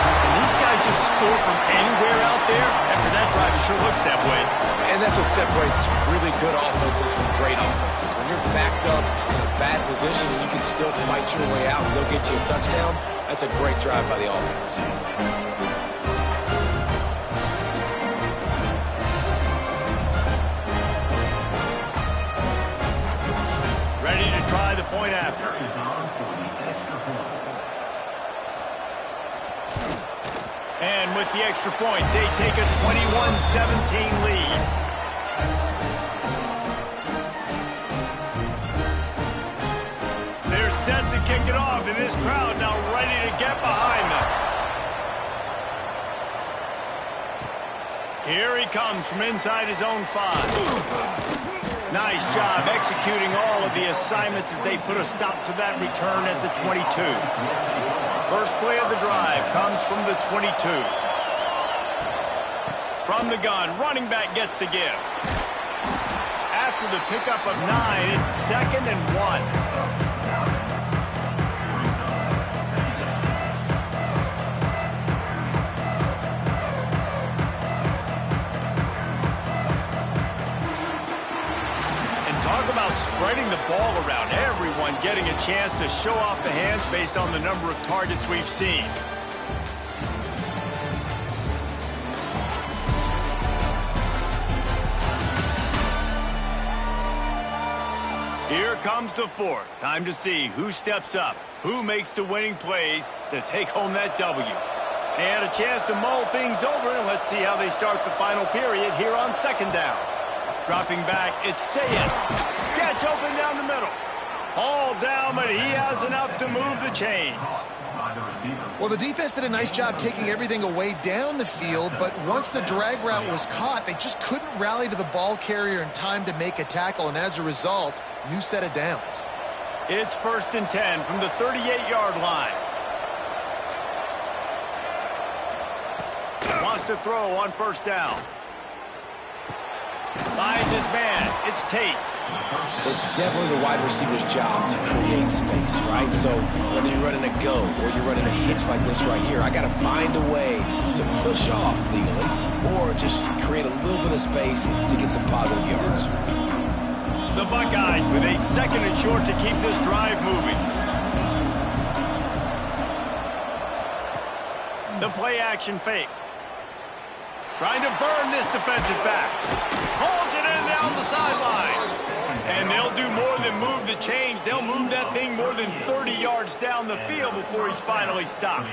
And these guys just score from anywhere out there. After that drive, it sure looks that way. And that's what separates really good offenses from great offenses. When you're backed up in a bad position and you can still fight your way out and they'll get you a touchdown, that's a great drive by the offense. Ready to try the point after. And with the extra point, they take a 21-17 lead. They're set to kick it off, and this crowd now ready to get behind them. Here he comes from inside his own 5. Nice job executing all of the assignments as they put a stop to that return at the 22. First play of the drive comes from the 22. From the gun, running back gets to give. After the pickup of 9, it's 2nd and 1. Spreading the ball around, everyone getting a chance to show off the hands based on the number of targets we've seen. Here comes the 4th. Time to see who steps up, who makes the winning plays to take home that W. And a chance to mull things over, and let's see how they start the final period here on 2nd down. Dropping back, it's Sayed. Gets open down the middle. All down, but he has enough to move the chains. Well, the defense did a nice job taking everything away down the field, but once the drag route was caught, they just couldn't rally to the ball carrier in time to make a tackle, and as a result, new set of downs. It's 1st and 10 from the 38-yard line. Wants to throw on 1st down. Finds his man. It's Tate. It's definitely the wide receiver's job to create space, right? So whether you're running a go or you're running a hitch like this right here, I got to find a way to push off legally or just create a little bit of space to get some positive yards. The Buckeyes with a 2nd and short to keep this drive moving. The play action fake. Trying to burn this defensive back. Pulls it in down the sideline. And they'll do more than move the chains. They'll move that thing more than 30 yards down the field before he's finally stopped.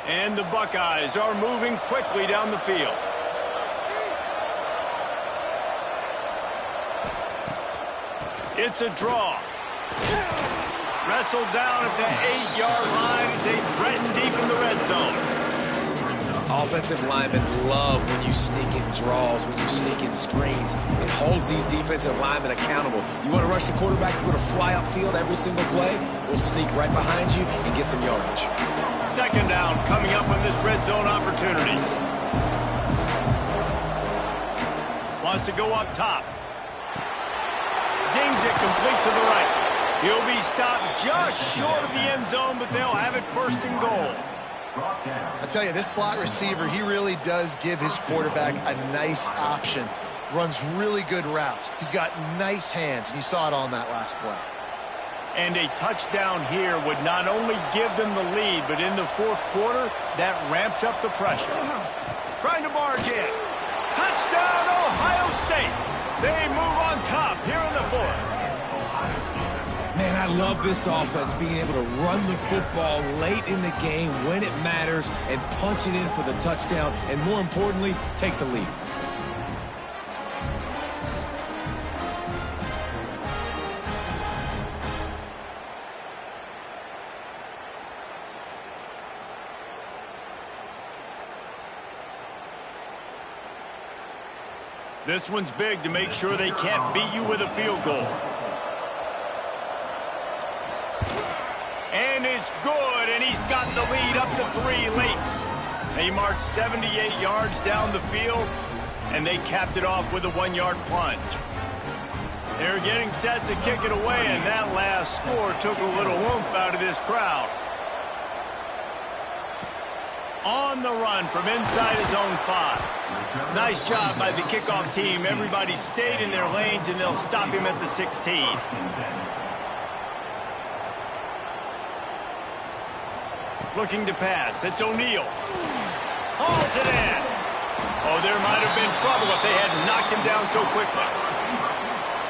And the Buckeyes are moving quickly down the field. It's a draw. Wrestled down at the 8-yard line as they threaten deep in the red zone. Offensive linemen love when you sneak in draws, when you sneak in screens. It holds these defensive linemen accountable. You want to rush the quarterback, you want to fly upfield every single play, we'll sneak right behind you and get some yardage. 2nd down coming up on this red zone opportunity. Wants to go up top. Zings it complete to the right. He'll be stopped just short of the end zone, but they'll have it 1st and goal. I tell you, this slot receiver, he really does give his quarterback a nice option. Runs really good routes. He's got nice hands, and you saw it all in that last play. And a touchdown here would not only give them the lead, but in the fourth quarter, that ramps up the pressure. Trying to barge in. Touchdown, Ohio State. They move on top here in the fourth. Man, I love this offense being able to run the football late in the game when it matters and punch it in for the touchdown, and more importantly, take the lead. This one's big to make sure they can't beat you with a field goal. And it's good, and he's got the lead up to 3 late. They marched 78 yards down the field, and they capped it off with a 1-yard plunge. They're getting set to kick it away, and that last score took a little oomph out of this crowd. On the run from inside his own 5. Nice job by the kickoff team. Everybody stayed in their lanes, and they'll stop him at the 16. Looking to pass. It's O'Neal. Hauls it in. Oh, there might have been trouble if they hadn't knocked him down so quickly.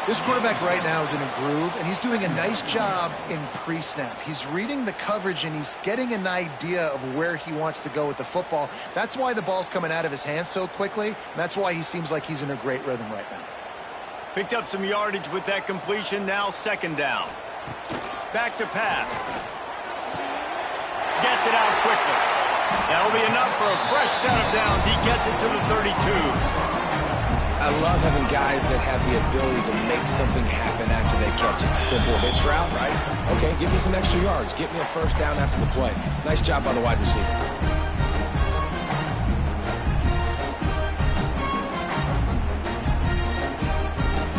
This quarterback right now is in a groove, and he's doing a nice job in pre-snap. He's reading the coverage, and he's getting an idea of where he wants to go with the football. That's why the ball's coming out of his hands so quickly, and that's why he seems like he's in a great rhythm right now. Picked up some yardage with that completion. Now 2nd down. Back to pass. Gets it out quickly. That'll be enough for a fresh set of downs. He gets it to the 32. I love having guys that have the ability to make something happen after they catch it. Simple hitch route, right? Okay, give me some extra yards. Get me a 1st down after the play. Nice job by the wide receiver.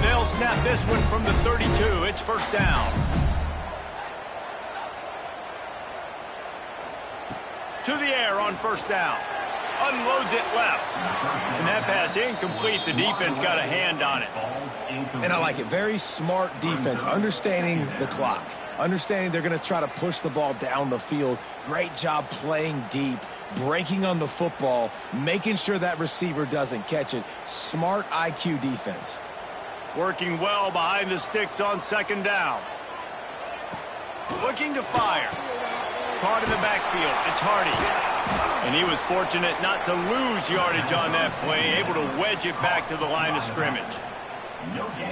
They'll snap this one from the 32. It's 1st down. To the air on 1st down. Unloads it left. And that pass incomplete. The defense got a hand on it. And I like it. Very smart defense. Understanding the clock. Understanding they're going to try to push the ball down the field. Great job playing deep. Breaking on the football. Making sure that receiver doesn't catch it. Smart IQ defense. Working well behind the sticks on 2nd down. Looking to fire. Caught in the backfield. It's Hardy. And he was fortunate not to lose yardage on that play, able to wedge it back to the line of scrimmage.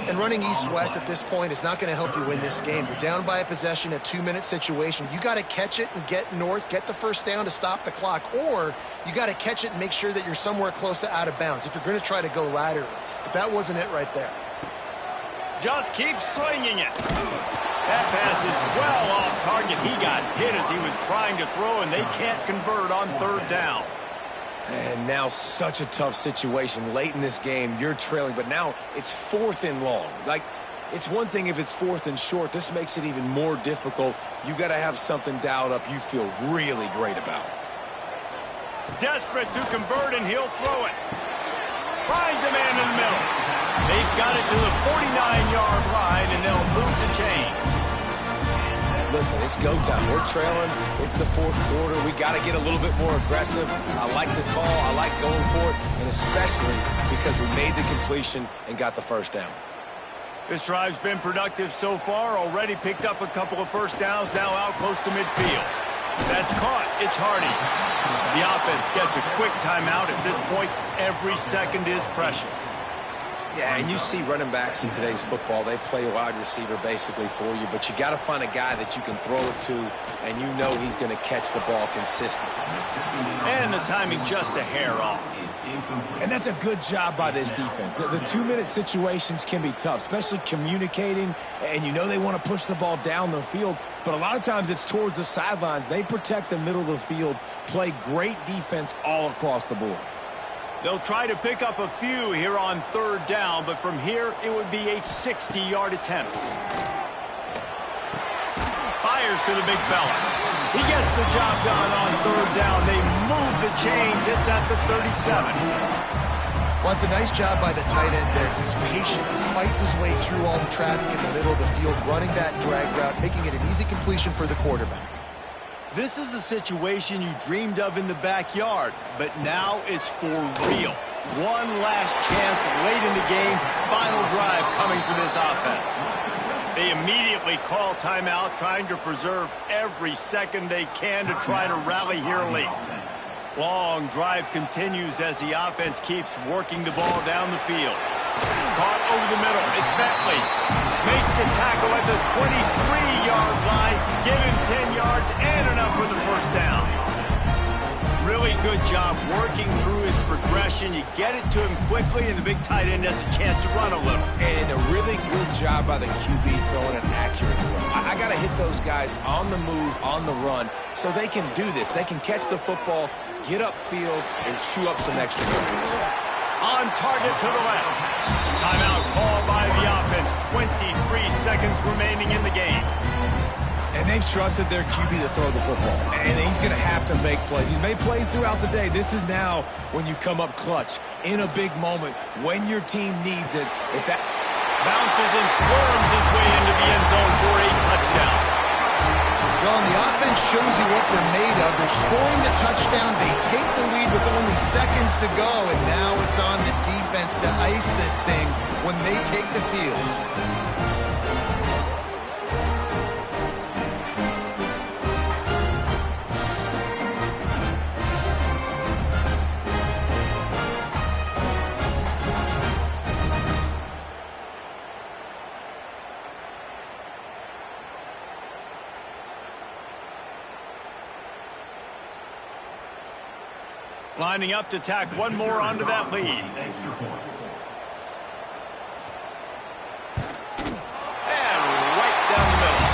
And running east-west at this point is not going to help you win this game. You're down by a possession, a 2-minute situation. You got to catch it and get north, get the 1st down to stop the clock, or you got to catch it and make sure that you're somewhere close to out of bounds if you're going to try to go laterally. But that wasn't it right there. Just keep slinging it. That pass is well off target. He got hit as he was trying to throw, and they can't convert on 3rd down. And now such a tough situation. Late in this game, you're trailing, but now it's 4th and long. Like, it's one thing if it's 4th and short. This makes it even more difficult. You got to have something dialed up you feel really great about. Desperate to convert, and he'll throw it. Finds a man in the middle. They've got it to the 49-yard line, and they'll move the chains. Listen, it's go time. We're trailing. It's the 4th quarter. We got to get a little bit more aggressive. I like the call. I like going for it, and especially because we made the completion and got the 1st down. This drive's been productive so far. Already picked up a couple of 1st downs, now out close to midfield. That's caught. It's Hardy. The offense gets a quick timeout at this point. Every second is precious. Yeah, and you see running backs in today's football, they play wide receiver basically for you, but you got to find a guy that you can throw it to, and you know he's going to catch the ball consistently. And the timing just a hair off. And that's a good job by this defense. The 2-minute situations can be tough, especially communicating, and you know they want to push the ball down the field, but a lot of times it's towards the sidelines. They protect the middle of the field, play great defense all across the board. They'll try to pick up a few here on 3rd down, but from here it would be a 60-yard attempt. Fires to the big fella. He gets the job done on 3rd down. They move the chains. It's at the 37. Well, it's a nice job by the tight end there. He's patient, fights his way through all the traffic in the middle of the field, running that drag route, making it an easy completion for the quarterback. This is a situation you dreamed of in the backyard, but now it's for real. One last chance late in the game, final drive coming for this offense. They immediately call timeout, trying to preserve every second they can to try to rally here late. Long drive continues as the offense keeps working the ball down the field. Caught over the middle. It's Bentley. Makes the tackle at the 23-yard line. Give him 10 yards and enough for the first down. Really good job working through his progression. You get it to him quickly, and the big tight end has a chance to run a little. And a really good job by the QB throwing an accurate throw. I got to hit those guys on the move, on the run, so they can do this. They can catch the football, get upfield, and chew up some extra yards. On target to the left. Timeout called by the offense. 23 seconds remaining in the game. And they've trusted their QB to throw the football. And he's going to have to make plays. He's made plays throughout the day. This is now when you come up clutch in a big moment when your team needs it. If that bounces and squirms his way into the end zone for a touchdown. Well, and the offense shows you what they're made of. They're scoring the touchdown. They take the lead with only seconds to go, and now it's on the defense to ice this thing when they take the field. Lining up to tack one more onto that lead. And right down the middle.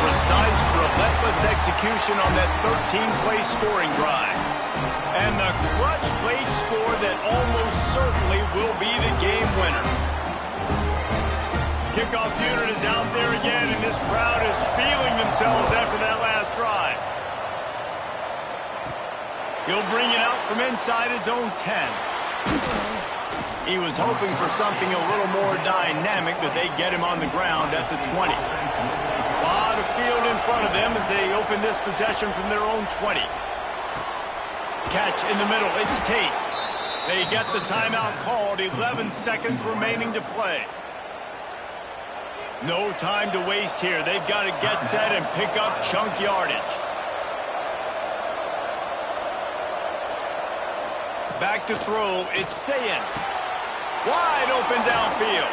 Precise, relentless execution on that 13-play scoring drive. And the clutch late score that almost certainly will be the game winner. Kickoff unit is out there again, and this crowd is feeling themselves after that last drive. He'll bring it out from inside his own 10. He was hoping for something a little more dynamic, but they get him on the ground at the 20. A lot of field in front of them as they open this possession from their own 20. Catch in the middle. It's Tate. They get the timeout called. 11 seconds remaining to play. No time to waste here. They've got to get set and pick up chunk yardage. Back to throw, it's Sayin. Wide open downfield.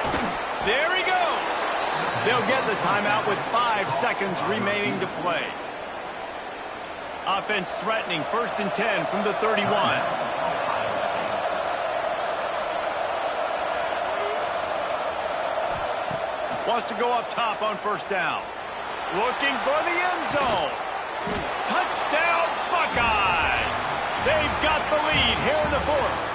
There he goes. They'll get the timeout with 5 seconds remaining to play. Offense threatening, 1st and 10 from the 31. Wants to go up top on 1st down. Looking for the end zone. Touchdown, Buckeyes! They've got the lead here in the 4th.